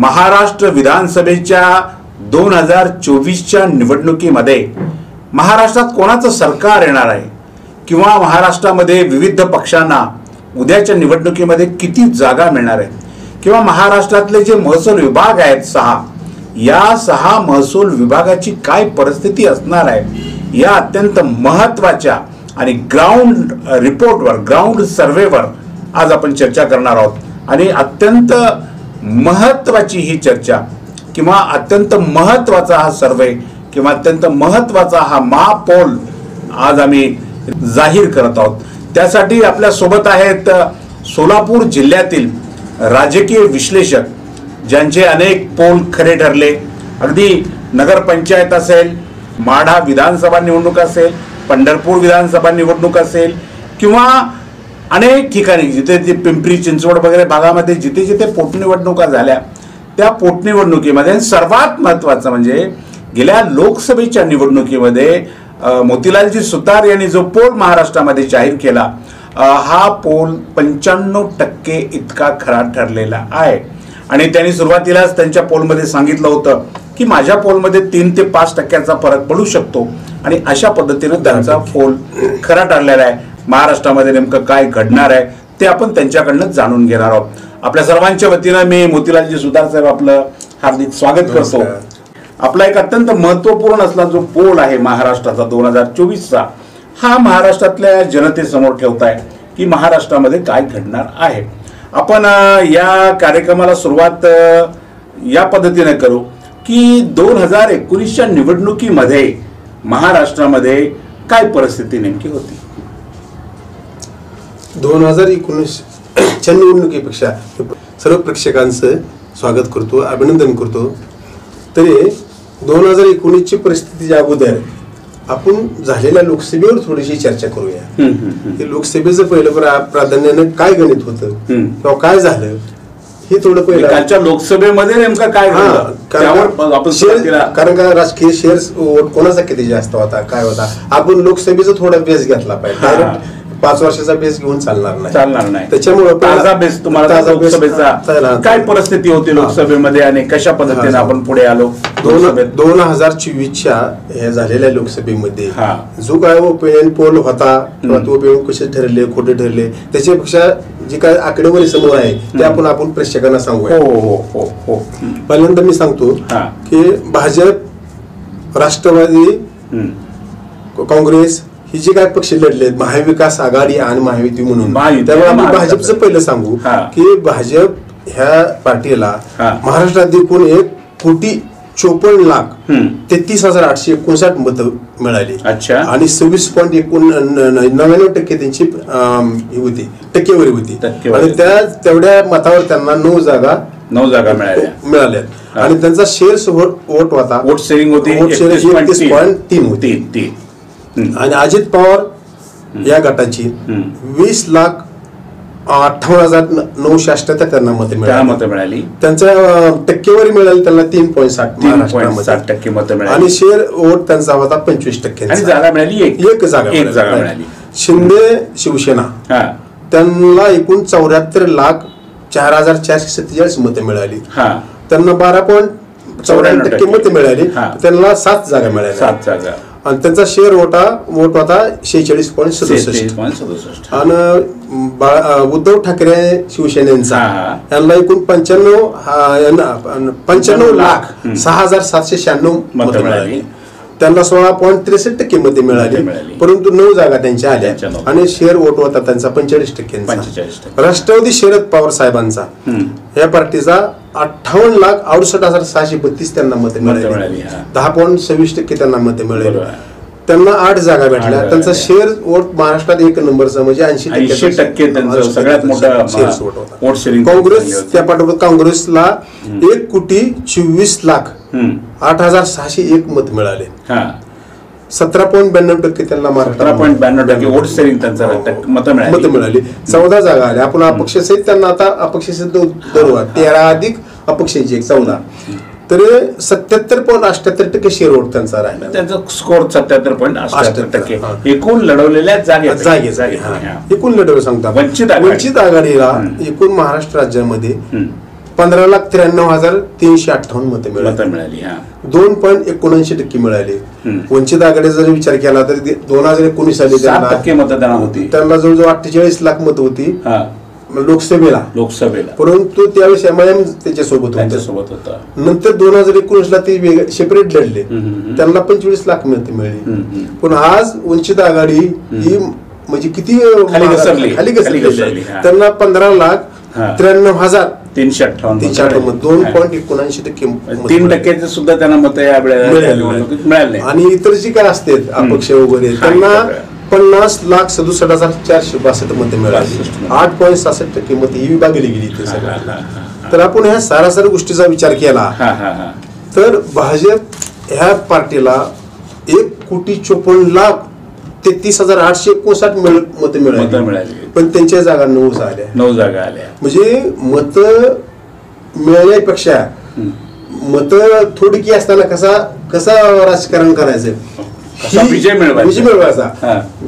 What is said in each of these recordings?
महाराष्ट्र विधानसभेच्या 2024च्या निवडणुकीमध्ये महाराष्ट्रात कोणाचं सरकार येणार आहे किंवा महाराष्ट्रामध्ये विविध पक्षांना उद्याच्या निवडणुकीमध्ये किती जागा मिळणार आहेत किंवा महाराष्ट्रातले जे महसूल विभाग आहेत 6 या 6 महसूल विभागाची काय परिस्थिती असणार आहे या अत्यंत महत्त्वाच्या आणि ग्राउंड रिपोर्टवर ग्राउंड सर्वेवर आज आपण चर्चा करणार आहोत। आणि अत्यंत महत्त्वाची ही चर्चा किंवा अत्यंत महत्त्वाचा हा सर्वे किंवा अत्यंत महत्त्वाचा हा महापोल आज आम्ही जाहीर करत आहोत। त्यासाठी आपल्या सोबत आहेत सोलापूर जिल्ह्यातील राजकीय विश्लेषक ज्यांचे अनेक पोल खरे ठरले। अगदी नगरपंचायत असेल, माढा विधानसभा निवडणूक असेल, पंढरपूर विधानसभा निवडणूक असेल किंवा अनेक ठिकाणी जिथे पिंपरी चिंचवड वगैरे भागामध्ये जिथे जिथे पोटनिवडणुका झाल्या त्या पोटनिवडणुकीमध्ये सर्वात महत्त्वाचं म्हणजे गेल्या लोकसभेच्या निवडणुकीमध्ये मोतीलालजी सुतार यांनी जो पोल महाराष्ट्रामध्ये जाहीर केला हा पोल 95% इतका खरा ठरलेला आहे। आणि त्यांनी सुरुवातीलाच त्यांच्या पोलमध्ये सांगितलं होतं की माझ्या पोलमध्ये 3 ते 5% फरक पडू शकतो आणि अशा पद्धतीने त्यांचा पोल खरा ठरलेला आहे। महाराष्ट्रामध्ये नेमकं काय घडणार आहे ते आपण त्यांच्याकडनं जाणून घेणार आहोत। आपल्या सर्वांच्या वतीनं मी मोतीलालजी सुतार साहेब आपलं हार्दिक स्वागत करतो। आपला एक अत्यंत महत्त्वपूर्ण असला जो पोल आहे महाराष्ट्राचा 2024चा हा महाराष्ट्रातल्या जनतेसमोर ठेवताय की महाराष्ट्रामध्ये काय घडणार आहे। आपण या कार्यक्रमाला सुरुवात या पद्धतीने करू की 2019च्या निवडणुकीमध्ये महाराष्ट्रामध्ये काय परिस्थिती नेमकी होती। 2019च्या निवडणुकीपेक्षा सर्व प्रेक्षकांचं स्वागत करतो, अभिनंदन करतो। तरी 2019ची परिस्थितीच्या अगोदर आपण झालेल्या लोकसभेवर थोडीशी चर्चा करूया की लोकसभेचं पहिलं प्राधान्यानं काय गणित होतं किंवा काय झालं हे थोडं पहिलं कालच्या लोकसभेमध्ये नेमकं काय झालं कारण का राजकीय शेअर्स वोट कोणाचा किती जास्त होता काय होता आपण लोकसभेचा थोडा बेस घेतला पाहिजे। डायरेक्ट 5 वर्षाचा बेस घेऊन चालणार नाही। त्याच्यामुळे ताजा बेस तुम्हाला लोकसभेचा काय परिस्थिती होती लोकसभेमध्ये आणि कशा पद्धतीने आपण पुढे आलो। 2024च्या हे झालेल्या लोकसभेमध्ये जो काय ओपिनियन पोल होता किंवा तो ओपिनियन कसे ठरले खोटे ठरले त्याच्यापेक्षा जी काय आकडेवारी समोर आहे ते आपण प्रेक्षकांना सांगूया। पहिल्यांदा मी सांगतो की भाजप, राष्ट्रवादी, काँग्रेस ही जे काय पक्ष लढले महाविकास आघाडी आणि महायुती म्हणून त्यामुळे आम्ही भाजपचं पहिलं सांगू की भाजप ह्या पार्टीला महाराष्ट्रात एकूण 1,54,33,859 मतं मिळाली आणि 26.99% त्यांची टक्केवारी होती आणि तेवढ्या मतावर त्यांना 9 जागा मिळाल्या आणि त्यांचा शेअर्स वोट होता वोट शेअरिंग होती 31.3 होती आणि अजित पवार या गटाची 20,58,978 त्यांना मतं मिळाली। त्यांच्या टक्केवारी मिळाली त्यांना 3.60% मतं मिळाली आणि शेअर वोट त्यांचा होता 25% आणि जागा मिळाली एक जागा मिळाली। शिंदे शिवसेना त्यांना एकूण 74,04,447 मतं मिळाली। त्यांना 12.94% मतं मिळाली। त्यांना 7 जागा मिळाल्या आणि त्यांचा शेअर वोट होता 46.67 आणि उद्धव ठाकरे शिवसेनेचा यांना एकूण 95,06,796 मतं मिळाली। त्यांना 16.63% मते मिळाली परंतु 9 जागा त्यांच्या आल्या आणि शेअर वोट होता त्यांचा 45%। राष्ट्रवादी शरद पवार साहेबांचा या पार्टीचा 58,68,632 त्यांना मते मिळाली 10.26% त्यांना मते मिळाली। त्यांना 8 जागा भेटल्या। त्यांचा शेअर वोट महाराष्ट्रात 1 नंबरचा म्हणजे 80% सगळ्यात मोठा वोट शेअरिंग। काँग्रेस त्या पाठोपाठ काँग्रेसला 1,20,08,601 मत मिळाले 17.92% त्यांना 17.92% वोट शेअरिंग त्यांचा मतं मिळाली। 14 जागा आल्या। आपण अपक्षसहित त्यांना आता अपक्षसहित 13 अधिक अपक्षांची 14 तरी 77.78% शेअर वोट त्यांचा राहिला। त्यांचा स्कोर 77.78% एकूण लढवलेल्या जागे एकूण लढवलं सांगता वंचित आघाडीला एकूण महाराष्ट्र राज्यामध्ये 15,93,358 मतं मिळाली. 2.79% मिळाली. वंचित आघाडीचा जर विचार केला तर 2019 साली 7% मतदान होती. त्यांना जवळजवळ 48 लाख मतं होती लोकसभेला. परंतु त्यावेळेस MIM त्याच्यासोबत होता. नंतर 2019ला ते सेपरेट लढले, त्यांना 25 लाख मतं मिळाली. पण आज वंचित आघाडी ही म्हणजे किती खाली घसरली. त्यांना 15,93,358 2.79% 3% सुद्धा त्यांना मत मिळाले. आणि इतर जी काय असते अपक्ष वगैरे त्यांना 50,67,462 मतं मिळाली. 8.66% मतं ही विभागली गेली इथे सगळ्यांना. तर आपण ह्या सारासार गोष्टीचा विचार केला तर भाजप ह्या पार्टीला 1,54,33,859 मतं मिळाली. पण त्यांच्या जागा 9 झाल्या. म्हणजे मतं मिळाल्यापेक्षा मतं थोडकी असताना कसा राजकारण करायचं, विजय मिळवायचा.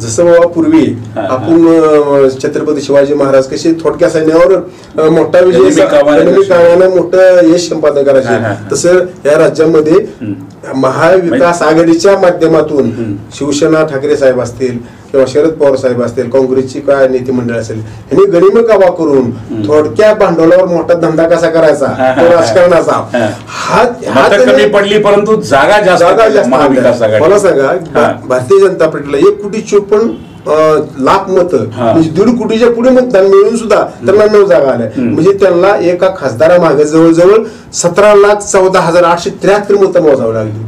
जसं बाबा पूर्वी आपण छत्रपती शिवाजी महाराज कसे थोडक्या सैन्यावर मोठा विजय मोठं यश संपादन करायचे, तसं या राज्यामध्ये महाविकास आघाडीच्या माध्यमातून शिवसेना ठाकरे साहेब असतील किंवा शरद पवार साहेब असतील, काँग्रेसची काय नेते मंडळ असेल, यांनी गनिमी कावा करून थोडक्या भांडवलावर मोठा धंदा कसा करायचा राजकारणाचा कमी पडली परंतु जागा जास्त. मला सांगा भारतीय जनता पार्टीला 1,54,00,000 मतं म्हणजे 1.5 कोटीच्या पुढे मतदान मिळून सुद्धा त्यांना 9 जागा आल्या. म्हणजे त्यांना एका खासदारामागे जवळजवळ 17,14,873 मतं मोजावी लागली.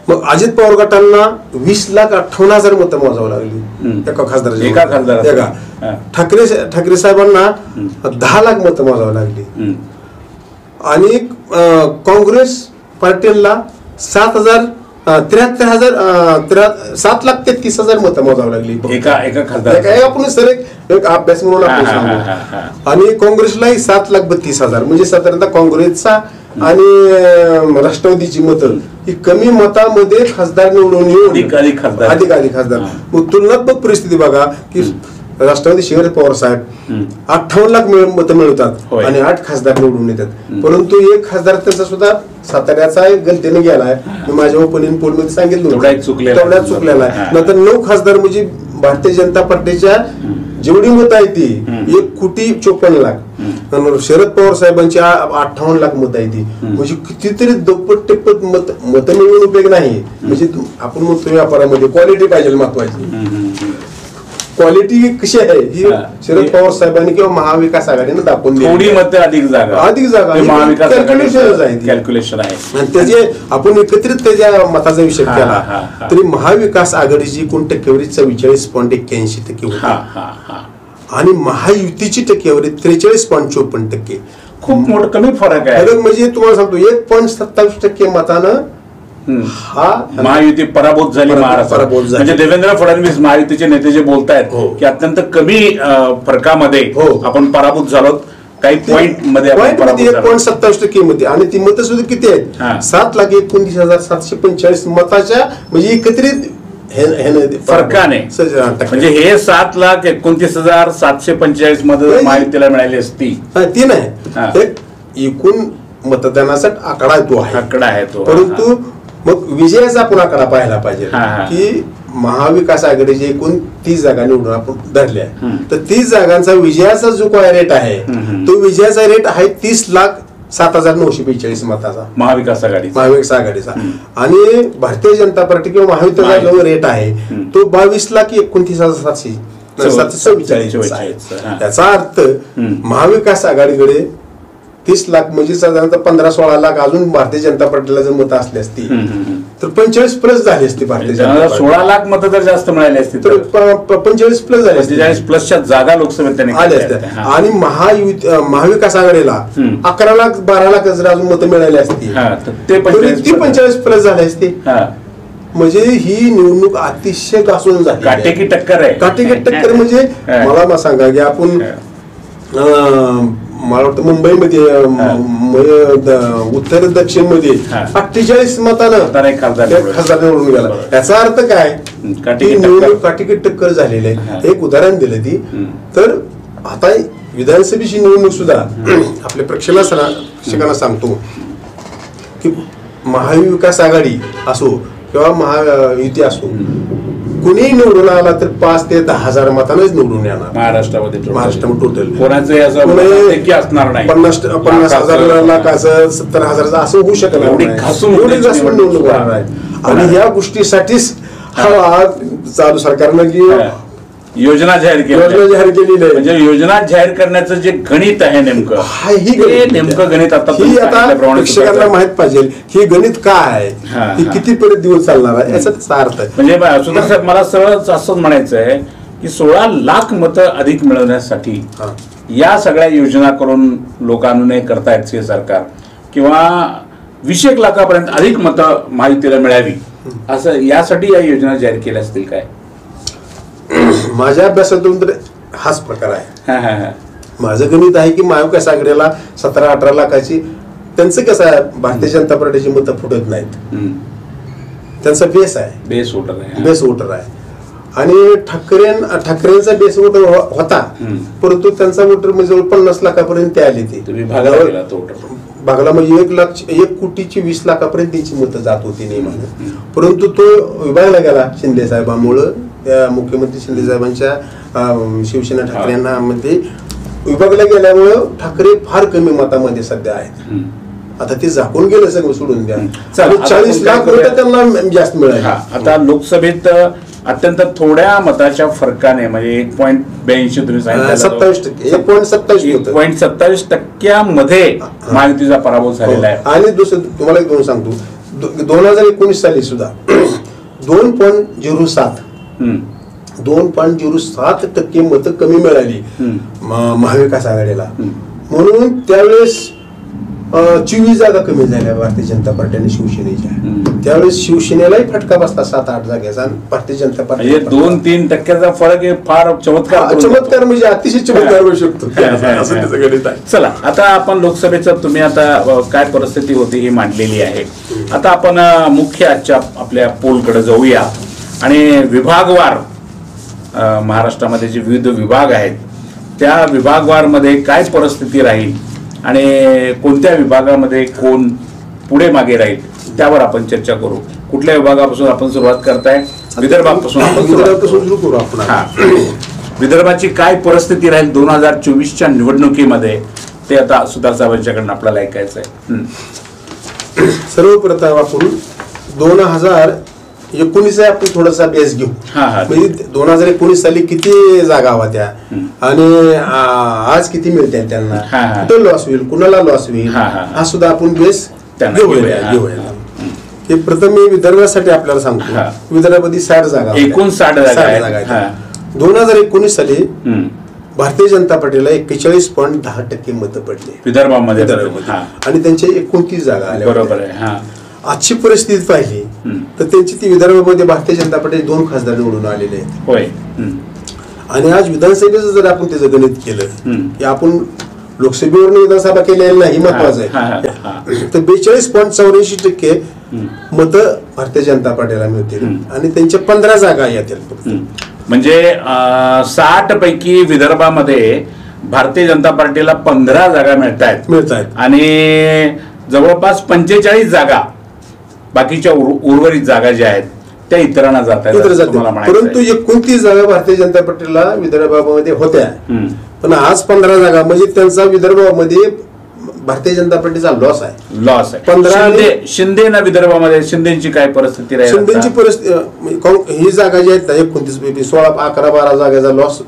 मग अजित पवार गटांना 20,58,000 मतं मोजावी लागली एका खासदाराच्या. ठाकरे साहेबांना 10 लाख मतं मोजावी लागली. आणि काँग्रेस पार्टीला 7,33,000 मतं मोजावी लागली आपण सर एक अभ्यास म्हणून आपण सांगू. आणि काँग्रेसलाही 7,32,000 म्हणजे साधारणतः काँग्रेसचा आणि राष्ट्रवादीची मतं ही कमी मतामध्ये खासदार निवडून येऊन अधिक खासदार. मग तुलनात्मक परिस्थिती बघा की राष्ट्रवादी शरद पवार साहेब 58 लाख मतं मिळवतात आणि 8 खासदार निवडून येतात. परंतु एक खासदार त्यांचा सुद्धा साताऱ्याचा एक गलतीने गेलाय. मी माझ्या ओपनिंग पोल मध्ये सांगितलं तेवढ्यात चुकलेला आहे. नंतर 9 खासदार म्हणजे भारतीय जनता पार्टीच्या जेवढी मतं आहे ती 1,54,00,000. शरद पवार साहेबांची 58 लाख मतं आहे ती. म्हणजे कितीतरी दुप्पट टिप्पट मतं मिळवून उपयोग नाही. म्हणजे आपण म्हणतो व्यापारामध्ये क्वालिटी पाहिजे, महत्वाची क्वालिटी कशी आहे ही शरद पवार साहेबांनी किंवा महाविकास आघाडीने दाखवून दिली. अधिक जागा कॅल्क्युलेशन आहे. आणि त्याचे आपण एकत्रित त्याच्या मताचा विषय केला तरी महाविकास आघाडीची एकूण टक्केवारी 44.81% होती आणि महायुतीची टक्केवारी 43.54%. खूप मोठं कमी फरक आहे. म्हणजे तुम्हाला सांगतो 1.27% मतानं महायुती पराभूत झाली महाराष्ट्रात. म्हणजे देवेंद्र फडणवीस महायुतीचे नेते जे बोलतायत की अत्यंत कमी फरकामध्ये आपण पराभूत झालो. काही पॉइंट मध्ये 1.27% मध्ये. आणि ती मतं सुद्धा किती आहेत 7,29,745 मताच्या म्हणजे एकत्रित फरकाने. म्हणजे हे 7,29,745 मध्ये महायुतीला मिळाली असती ती नाही. एकूण मतदानाचा आकडा आहे तो. परंतु मग विजयाचा आपण आकडा पाहायला पाहिजे की महाविकास आघाडीचे एकूण 30 जागा निवडून आपण धरल्या तर 30 जागांचा विजयाचा जो काय रेट आहे तो विजयाचा रेट आहे 30,07,942 मताचा महाविकास आघाडीचा. आणि भारतीय जनता पार्टी किंवा महायुतीचा जो रेट आहे तो 22,29,744 आहे. याचा अर्थ महाविकास आघाडीकडे 30 लाख म्हणजे साधारणतः 15-16 लाख अजून भारतीय जनता पार्टीला जर मतं असली असती तर 45 प्लस झाली असती. भारतीय जनता 16 लाख मतं जर जास्त मिळाली असती तर 45 प्लस झाली असती. 45 प्लसच्या जागा लोकसभेत आल्या असत्या. आणि महाविकास आघाडीला 11 लाख 12 लाख जर अजून मतं मिळाली असती ती 45 प्लस झाली असती. म्हणजे ही निवडणूक अतिशय घासून झाली. काटेकी टक्कर म्हणजे मला सांगा की आपण मला वाटतं मुंबईमध्ये उत्तर दक्षिण मध्ये 48 मतानं खासदार निवडून गेला. याचा अर्थ काय निवडणूक काटेकी टक्कर झालेली आहे. एक उदाहरण दिलं ती तर आता विधानसभेची निवडणूक सुद्धा आपल्या प्रेक्षकांना सांगतो की महाविकास आघाडी असो किंवा महायुती असो, कुणीही निवडून आला तर 5 ते 10 हजार मतांनाच निवडून येणार महाराष्ट्रामध्ये टोटल. कोणाचे असणार नाही, 50,000 लाखाचं 70,000 असं होऊ शकत नाही. निवडणूक होणार आहे. आणि या गोष्टीसाठीच चालू सरकारनं की योजना जाहीर केली नाही. म्हणजे योजना जाहीर करण्याचं जे गणित आहे नेमकं गणित आता प्रेक्षकांना माहित पाहिजे ही गणित काय आहे, ही किती पर्यंत दिवस चालणार आहे याचा त्याचा अर्थ आहे. म्हणजे सुधार साहेब, मला सरळ असं म्हणायचं आहे की 16 लाख मतं अधिक मिळवण्यासाठी या सगळ्या योजना करून लोकांना करतायत हे सरकार, किंवा 20 लाखापर्यंत अधिक मतं महायुतीला मिळावी असं यासाठी या योजना जाहीर केल्या असतील काय? माझ्या अभ्यासातून तर हाच प्रकार आहे. माझं गणित आहे की महाविकास आघाडीला 17-18 लाखाची, त्यांचं कसं आहे, भारतीय जनता पार्टीची मतं फुटत नाहीत, त्यांचा बेस आहे, बेस वोटर आहे. आणि ठाकरेंचा बेस वोटर होता, परंतु त्यांचा वोटर म्हणजे 50 लाखापर्यंत ते आली. ती भागला म्हणजे 1 कोटीची 20 लाखापर्यंत त्यांची मतं जात होती नेहमी. परंतु तो विभागला गेला शिंदे साहेबांमुळं, त्या मुख्यमंत्री शिंदे साहेबांच्या शिवसेना ठाकरेंना मध्ये विभागला गेल्यामुळं ठाकरे फार कमी मतामध्ये सध्या आहेत. आता ते झाकून गेलं सगळं, सोडून द्या. 40 लाख मतं त्यांना जास्त मिळाली. आता लोकसभेत अत्यंत थोड्या मताच्या फरकाने म्हणजे 1.82 तुम्ही सांगितलं, 1.27% महायुतीचा पराभव झालेला आहे. आणि दुसरं तुम्हाला एक सांगतो, 2019 साली सुद्धा 2.07% मतं कमी मिळाली महाविकास आघाडीला. म्हणून त्यावेळेस 24 जागा कमी झाल्या भारतीय जनता पार्टी आणि शिवसेनेच्या. त्यावेळेस शिवसेनेलाही फटका बसला 7-8 जागेचा, आणि भारतीय जनता पार्टी 2-3% फरक आहे. फार चमत्कार म्हणजे अतिशय चमत्कार होऊ शकतो. चला, आता आपण लोकसभेचं तुम्ही आता काय परिस्थिती होती ही मांडलेली आहे. आता आपण मुख्य आजच्या आपल्या पोलकडे जाऊया आणि विभागवार महाराष्ट्रामध्ये जे विविध विभाग आहेत त्या विभागवार मध्ये काय परिस्थिती राहील आणि कोणत्या विभागामध्ये कोण पुढे मागे राहील त्यावर आपण चर्चा करू. कुठल्या विभागापासून आपण सुरुवात करताय? विदर्भापासून आपण सुरू करू. विदर्भाची काय परिस्थिती राहील 2024च्या निवडणुकीमध्ये ते आता सुधार साहेबांच्याकडून आपल्याला ऐकायचं आहे. सर्वप्रथम आपण 2019 आपण थोडासा बेस घेऊ. म्हणजे 2019 साली किती जागा होत्या आणि आज किती मिळते त्यांना, कुठं लॉस होईल, कुणाला लॉस होईल, हा सुद्धा आपण बेस घेऊया. हे प्रथम मी विदर्भासाठी आपल्याला सांगतो. विदर्भामध्ये 60 जागा, एकूण 60 जागा आहेत. 2019 साली भारतीय जनता पार्टीला 41.10% मतं पडली विदर्भामध्ये आणि त्यांच्या 29 जागा आल्या. बरोबर आहे. आजची परिस्थिती पाहिली तर त्यांची ती विदर्भामध्ये भारतीय जनता पार्टी 2 खासदार निवडून आलेले आहेत. आणि आज विधानसभेचं जर आपण त्याचं गणित केलं की आपण लोकसभेवरून विधानसभा केलेली नाही, महत्वाचं आहे, तर 42.84% मतं भारतीय जनता पार्टीला मिळतील आणि त्यांच्या 15 जागा येतील. म्हणजे 60 पैकी विदर्भामध्ये भारतीय जनता पार्टीला 15 जागा मिळत आहेत आणि जवळपास 45 जागा बाकीच्या उर्वरित जागा ज्या आहेत त्या इतरांना जात आहेत. परंतु 29 जागा भारतीय जनता पार्टीला विदर्भामध्ये होत्या, पण आज 15 जागा म्हणजे त्यांचा विदर्भामध्ये भारतीय जनता पार्टीचा लॉस आहे. 15 शिंदे ना विदर्भामध्ये शिंदेची काय परिस्थिती राहील? शिंदेची परिस्थिती ही जागा जी आहेत 29 16 11 12 जागेचा लॉस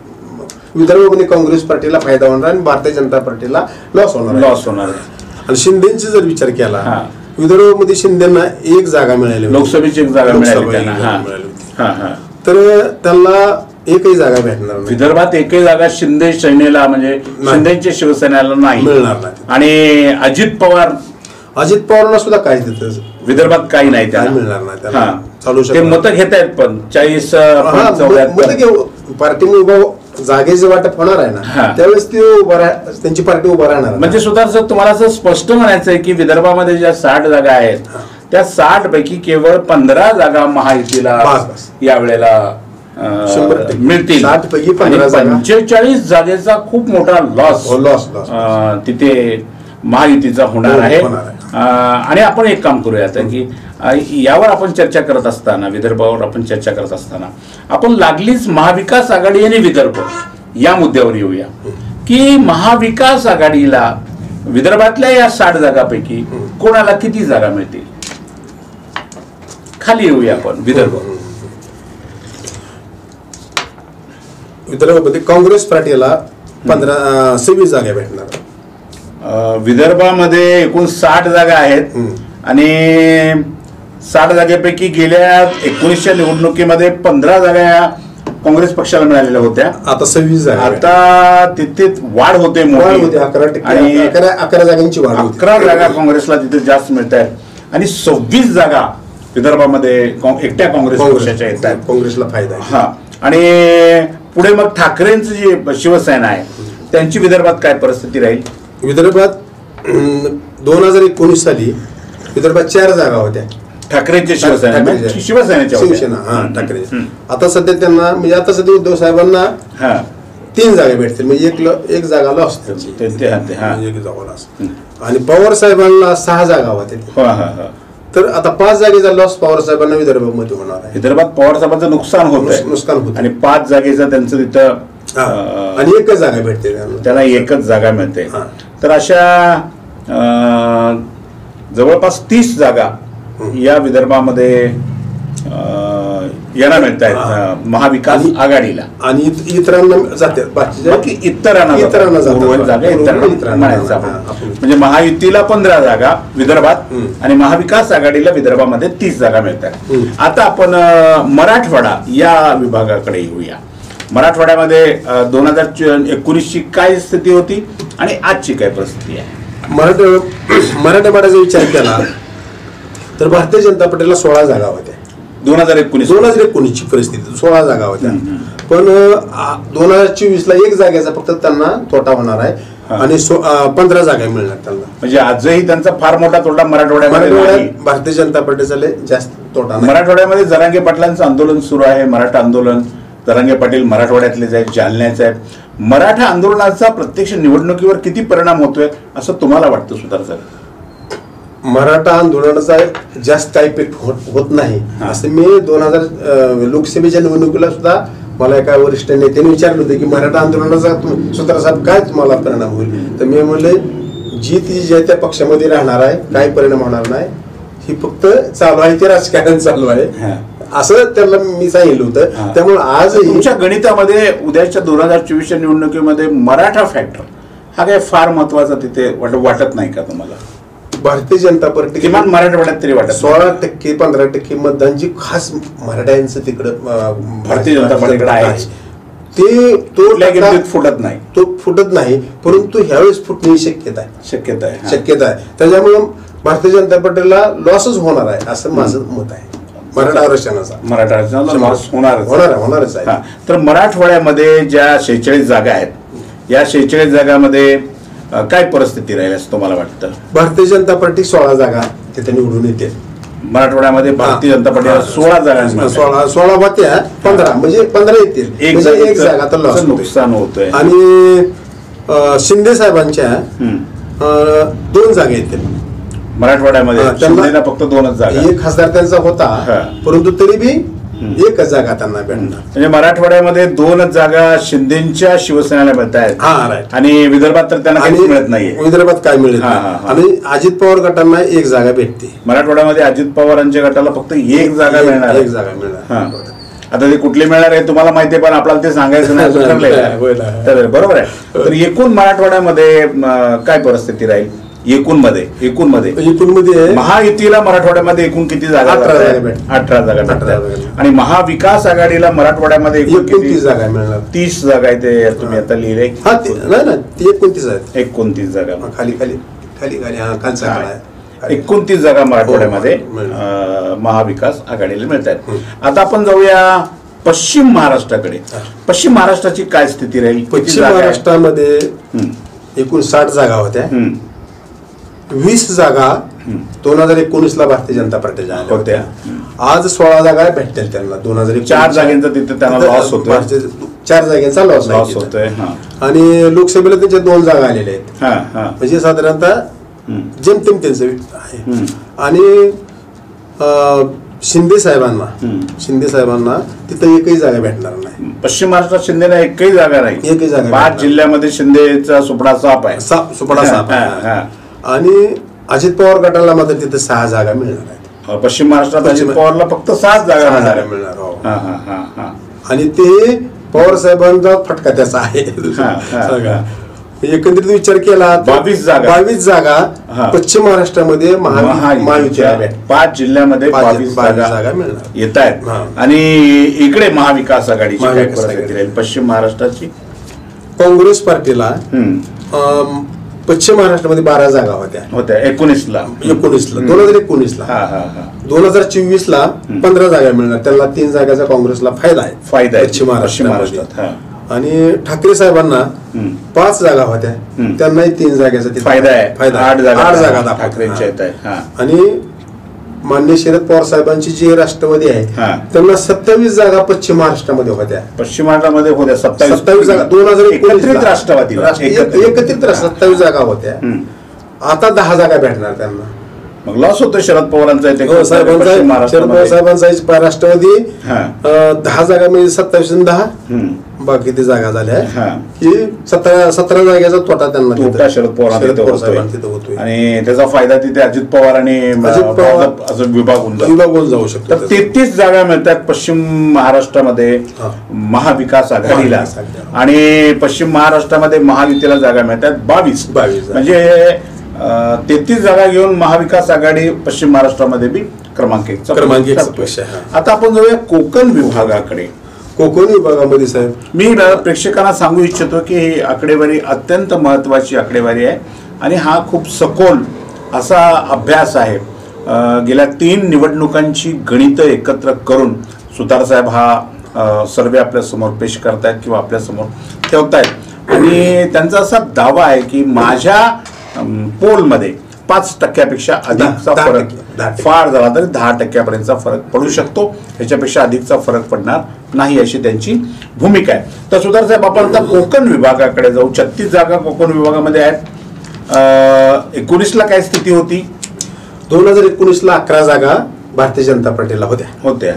विदर्भामध्ये काँग्रेस पार्टीला फायदा होणार आणि भारतीय जनता पार्टीला लॉस होणार आहे. आणि शिंदेचा जर विचार केला विदर्भामध्ये शिंदेना 1 जागा मिळाली, लोकसभेची 1 जागा मिळाली, तर त्यांना एकही जागा भेटणार नाही. विदर्भात एकही जागा शिंदे सेनेला म्हणजे शिंदेच्या शिवसेनेला नाही मिळणार नाही. आणि अजित पवारांना सुद्धा काय देत विदर्भात काही नाही, त्याला मिळणार नाही. त्याला चालू ते मतं घेत आहेत, पण 40 पार्टी जागेचं वाटप होणार आहे ना, त्यावेळेस त्यांची पार्टी उभा राहणार. म्हणजे सुधार सर तुम्हाला असं स्पष्ट म्हणायचं आहे की विदर्भामध्ये ज्या 60 जागा आहेत त्या 60 पैकी केवळ 15 जागा महायुतीला यावेळेला मिळतील. 60 पैकी 15 जागा. 45 जागेचा खूप मोठा लॉस तिथे महायुतीचा होणार आहे. आणि आपण एक काम करूया आता की यावर आपण चर्चा करत असताना, विदर्भावर आपण चर्चा करत असताना आपण लागलीच महाविकास आघाडी आणि विदर्भ या मुद्द्यावर येऊया की महाविकास आघाडीला विदर्भातल्या या 60 जागापैकी कोणाला किती जागा मिळतील. खाली येऊया आपण. विदर्भामध्ये काँग्रेस पार्टीला 26 जागा भेटणार. विदर्भामध्ये एकूण 60 जागा आहेत आणि 60 जागेपैकी गेल्या 19च्या निवडणुकीमध्ये 15 जागा काँग्रेस पक्षाला मिळालेल्या होत्या. आता 26 जागा. आता तिथे वाढ होते मोठी. 11 जागांची वाढ. 11 जागा काँग्रेसला तिथे जास्त मिळत आहेत आणि 26 जागा विदर्भामध्ये एकट्या काँग्रेस पक्षाच्या येत आहेत. काँग्रेसला फायदा आहे. हा. आणि पुढे मग ठाकरेंची जी शिवसेना आहे त्यांची विदर्भात काय परिस्थिती राहील. विदर्भात 2019 साली विदर्भात 4 जागा होत्या ठाकरेंच्या शिवसेनेच्या ठाकरे. आता सध्या त्यांना म्हणजे आता सध्या उद्धव साहेबांना 3 जागा भेटतील म्हणजे एक जागा लॉस त्यांची. एक जागा लॉस. आणि पवार साहेबांना 6 जागा होत्या. तर आता 5 जागेचा लॉस पवार साहेबांना विदर्भामध्ये होणार आहे. विदर्भात पवार साहेबांचं नुकसान होत आणि 5 जागेचं त्यांचं तिथं आणि एकच जागा भेटते त्याला एकच जागा मिळते. तर अशा जवळपास 30 जागा या विदर्भामध्ये यांना मिळत आहेत महाविकास आघाडीला आणि इतरांना जातात. बाकी इतरांना जागा म्हणजे महायुतीला 15 जागा विदर्भात आणि महाविकास आघाडीला विदर्भामध्ये 30 जागा मिळतात. आता आपण मराठवाडा या विभागाकडे येऊया. मराठवाड्यामध्ये 2019ची काय स्थिती होती आणि आजची काय परिस्थिती आहे. मराठवाड्याचा विचार केला तर भारतीय जनता पार्टीला 16 जागा होत्या. 2019ची परिस्थिती 16 जागा होत्या. पण 2024ला 1 जागेचा फक्त त्यांना तोटा होणार आहे आणि 15 जागा मिळणार त्यांना. म्हणजे आजही त्यांचा फार मोठा तोटा मराठवाड्यामध्ये. भारतीय जनता पार्टीचा जास्त तोटा. मराठवाड्यामध्ये जरांगे पाटलांचं आंदोलन सुरू आहे. मराठा आंदोलन. जरांगे पाटील मराठवाड्यातलेच आहेत, जालन्याचे आहेत. मराठा आंदोलनाचा प्रत्यक्ष निवडणुकीवर किती परिणाम होतोय असं तुम्हाला वाटतं सुधार सर. मराठा आंदोलनाचा जास्त काही इफेक्ट होत नाही असं मी 2000 लोकसभेच्या निवडणुकीला सुद्धा मला एका वरिष्ठ नेत्याने विचारलं होतं की मराठा आंदोलनाचा सुतार साहेब काय तुम्हाला परिणाम होईल. तर मी म्हणले जी ती ज्या त्या पक्षामध्ये राहणार आहे काही परिणाम होणार नाही. ही फक्त चालू आहे ते राजकारण चालू आहे असं त्याला मी सांगितलं होतं. त्यामुळे आज तुमच्या गणितामध्ये उद्याच्या 2024च्या निवडणुकीमध्ये मराठा फॅक्टर हा काय फार महत्वाचा तिथे वाटत नाही का तुम्हाला. भारतीय जनता पार्टी किमान मराठवाड्यात तरी वाटत 16% 15% मतदान जी खास मराठ्यांचं तिकडं भारतीय जनता पार्टीकडे आहे ते तो फुटत नाही. परंतु ह्यावेळेस फुटण्याची शक्यता आहे. त्याच्यामुळे भारतीय जनता पार्टीला लॉसच होणार आहे असं माझं मत आहे. मराठा आरक्षणाचा लॉस होणारच आहे. तर मराठवाड्यामध्ये ज्या 46 जागा आहेत या 46 जागांमध्ये काय परिस्थिती राहील असं तुम्हाला वाटतं. भारतीय जनता पार्टी 16 जागा तिथे निवडून येते. मराठवाड्यामध्ये भारतीय जनता पार्टीला 16 जागा 16 होत्या 15 म्हणजे 15 येतील. एक जागा तर लॉस नुकसान होतोय. आणि शिंदे साहेबांच्या 2 जागा येतील मराठवाड्यामध्ये. शिंदेला फक्त 2च जागा. 1 खासदार त्यांचा होता परंतु तरी बी 1च जागा त्यांना भेटणार. म्हणजे मराठवाड्यामध्ये 2च जागा शिंदेच्या शिवसेनेला मिळत आहेत आणि विदर्भात तर त्यांना काहीच मिळत नाहीये. विदर्भात काय मिळत आणि अजित पवार गटांना 1 जागा भेटते. मराठवाड्यामध्ये अजित पवारांच्या गटाला फक्त 1 जागा मिळणार. 1 जागा मिळणार. आता ते कुठली मिळणार आहे तुम्हाला माहिती आहे पण आपल्याला ते सांगायचं नाही. तर बरोबर आहे. तर एकूण मराठवाड्यामध्ये काय परिस्थिती राहील. एकूण मध्ये महायुतीला मराठवाड्यामध्ये एकूण किती जागा. 18 जागा भेटतात आणि महाविकास आघाडीला मराठवाड्यामध्ये 29 जागा मिळणार. 30 जागा आहे ते तुम्ही आता लिहिले. 29 जागा खाली 29 जागा मराठवाड्यामध्ये महाविकास आघाडीला मिळत आहेत. आता आपण जाऊया पश्चिम महाराष्ट्राकडे. पश्चिम महाराष्ट्राची काय स्थिती राहील. पश्चिम महाराष्ट्रामध्ये एकूण 60 जागा होत्या. 20 जागा 2019ला भारतीय जनता पार्टीच्या आल्या होत्या. आज 16 जागा भेटतील त्यांना. 2021 4 जागांचा तिथे त्यांना लॉस होतोय. 4 जागांचा लॉस होतोय. आणि लोकसभेला त्यांच्या 2 जागा आलेल्या आहेत. म्हणजे साधारणतः जेमतेम त्यांचं आहे. आणि शिंदे साहेबांना तिथं एकही जागा भेटणार नाही. पश्चिम महाराष्ट्रात शिंदेला एकही जागा नाही. 5 जिल्ह्यामध्ये शिंदेचा सुपडा साप आहे. सुपडा साप. आणि अजित पवार गटाला मात्र तिथं 6 जागा मिळणार आहेत. पश्चिम महाराष्ट्रात अजित पवारला फक्त 6 जागा मिळणार. आणि ते पवार साहेबांचा फटका त्याचा आहे. एकंदरीत विचार केला 22 जागा पश्चिम महाराष्ट्रामध्ये महायुतीला 5 जिल्ह्यामध्ये 22 जागा मिळणार येत आहेत. आणि इकडे महाविकास आघाडीची पश्चिम महाराष्ट्राची काँग्रेस पार्टीला पश्चिम महाराष्ट्रामध्ये 12 जागा होत्या 19ला 2019ला. 2024ला 15 जागा मिळणार. त्यांना 3 जागाचा काँग्रेसला फायदा आहे पश्चिम महाराष्ट्रात. आणि ठाकरे साहेबांना 5 जागा होत्या, त्यांनाही 3 जागेचा फायदा आहे. 8 जागा ठाकरेंच्या येत आहे. आणि माननीय शरद पवार साहेबांची जी राष्ट्रवादी आहे त्यांना 27 जागा पश्चिम महाराष्ट्रामध्ये होत्या. 27 जागा 2019 राष्ट्रवादीला एकत्रित 27 जागा होत्या. आता 10 जागा भेटणार त्यांना. मग लॉस होतो शरद पवारांचा. शरद पवार साहेबांचा राष्ट्रवादी 10 जागा म्हणजे 27 आणि 10 बाकी ते जागा झाल्या की 17 जागेचा तोटा त्यांना शरद पवारांना होतोय. आणि त्याचा फायदा तिथे अजित पवार आणि विभागून जाऊ शकतो. 33 जागा मिळतात पश्चिम महाराष्ट्रामध्ये महाविकास आघाडीला. आणि पश्चिम महाराष्ट्रामध्ये महायुतीला जागा मिळतात 22. म्हणजे 33 जागा घेऊन महाविकास आघाडी पश्चिम महाराष्ट्रामध्ये बी क्रमांक 1. आता आपण जाऊया कोकण विभागाकडे. कोकण विभागामध्ये साहेब मी प्रेक्षकांना सांगू इच्छितो की ही आकडेवारी अत्यंत महत्वाची आकडेवारी आहे. आणि हा खूप सखोल असा अभ्यास आहे. गेल्या 3 निवडणुकांची गणितं एकत्र करून सुतार साहेब हा सर्वे आपल्या समोर पेश करतायत किंवा आपल्या समोर ठेवतायत. आणि त्यांचा असा दावा आहे की माझ्या पोलमध्ये 5% अधिकचा फरक फार झाला तरी 10% फरक पडू शकतो. ह्याच्यापेक्षा अधिकचा फरक पडणार नाही अशी त्यांची भूमिका आहे. तर सुधार साहेब आपण आता कोकण विभागाकडे जाऊ. 36 जागा कोकण विभागामध्ये आहेत. 19ला काय स्थिती होती? 2019ला 11 जागा भारतीय जनता पार्टीला होत्या.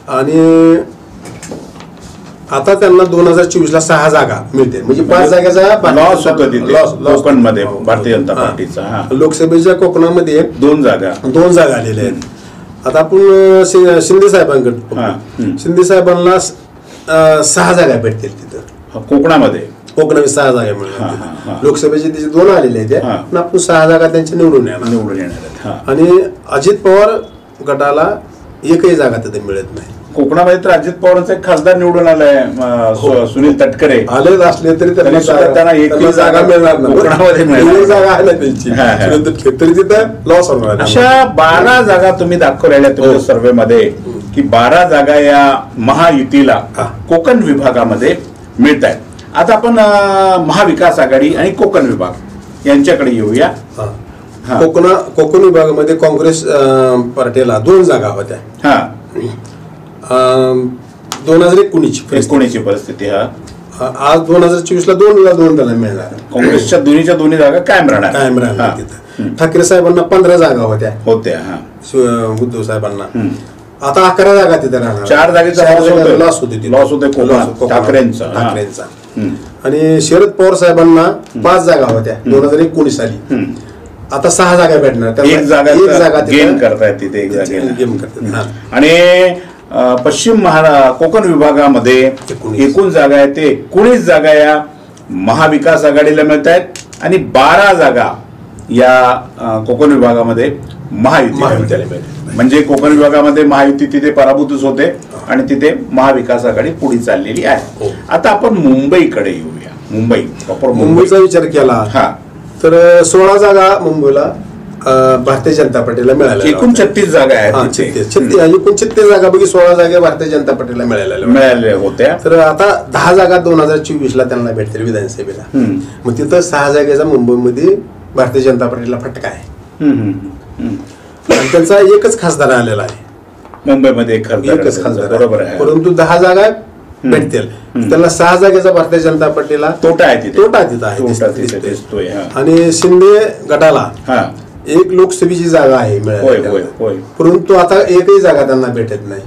आणि आता त्यांना 2024ला 6 जागा मिळते. म्हणजे 5 जागेचा लॉस होतो कोकणमध्ये भारतीय जनता पार्टीचा. लोकसभेच्या कोकणामध्ये 2 जागा आलेल्या आहेत. आता आपण शिंदे साहेबांकडे शिंदे साहेबांना 6 जागा भेटतील तिथं कोकणामध्ये. 6 जागा मिळणार. लोकसभेचे त्याचे 2 आलेले आहेत. आपण 6 जागा त्यांच्या निवडून येणार. आणि अजित पवार गटाला एकही जागा तिथे मिळत नाही. कोकणामध्ये तर अजित पवारांचा एक खासदार निवडून आलाय सुनील तटकरे. आले असले तरी त्यांना एकही जागा मिळणार नाही. कोकणामध्ये जागा आहे ना त्यांची, तरी तिथं लॉस होणार. अशा 12 जागा तुम्ही दाखवलेल्या तुमच्या सर्व्हे मध्ये की 12 जागा या महायुतीला कोकण विभागामध्ये मिळत आहेत. आता आपण महाविकास आघाडी आणि कोकण विभाग यांच्याकडे येऊया. कोकण विभागामध्ये काँग्रेस पार्टीला 2 जागा होत्या. 2019ची परिस्थिती. आज 2024ला 2 त्यांना मिळणार. काँग्रेसच्या दोन्ही जागा कायम राहणार तिथं. ठाकरे साहेबांना 15 जागा होत्या. उद्धव साहेबांना आता 11 जागा तिथे राहणार. 4 जागेचा लॉस होते ठाकरेंचा. आणि शरद पवार साहेबांना 5 जागा होत्या 2019 साली. आता 6 जागा भेटणार. एक जागा गेम करतायत तिथे. गेम करतात. आणि पश्चिम कोकण विभागामध्ये एकूण जागा आहे ते 19 जागा या महाविकास आघाडीला मिळत आहेत. आणि 12 जागा या कोकण विभागामध्ये महायुतीला मिळतात. म्हणजे कोकण विभागामध्ये महायुती तिथे पराभूतच होते आणि तिथे महाविकास आघाडी पुढे चाललेली आहे. आता आपण मुंबईकडे येऊया. मुंबईचा विचार केला तर 16 जागा मुंबईला भारतीय जनता पार्टीला मिळाल्या. एकूण 36 जागा आहेत. एकूण 36 जागा पैकी 16 जागा भारतीय जनता पार्टीला मिळाल्या होत्या. तर आता 10 जागा 2024ला त्यांना भेटतील विधानसभेला. मग तिथं 6 जागेचा मुंबईमध्ये भारतीय जनता पार्टीला फटका आहे. आणि त्यांचा एकच खासदार आलेला आहे मुंबईमध्ये एकच खासदार बरोबर आहे, परंतु 10 जागा भेटतील. त्यांना 6 जागेचा भारतीय जनता पार्टीला तोटा आहे तिथे. तोटा तिथं आहे दिसतोय. आणि शिंदे गटाला एक लोकसभेची जागा आहे मिळाली, परंतु आता एकही जागा त्यांना भेटत नाही.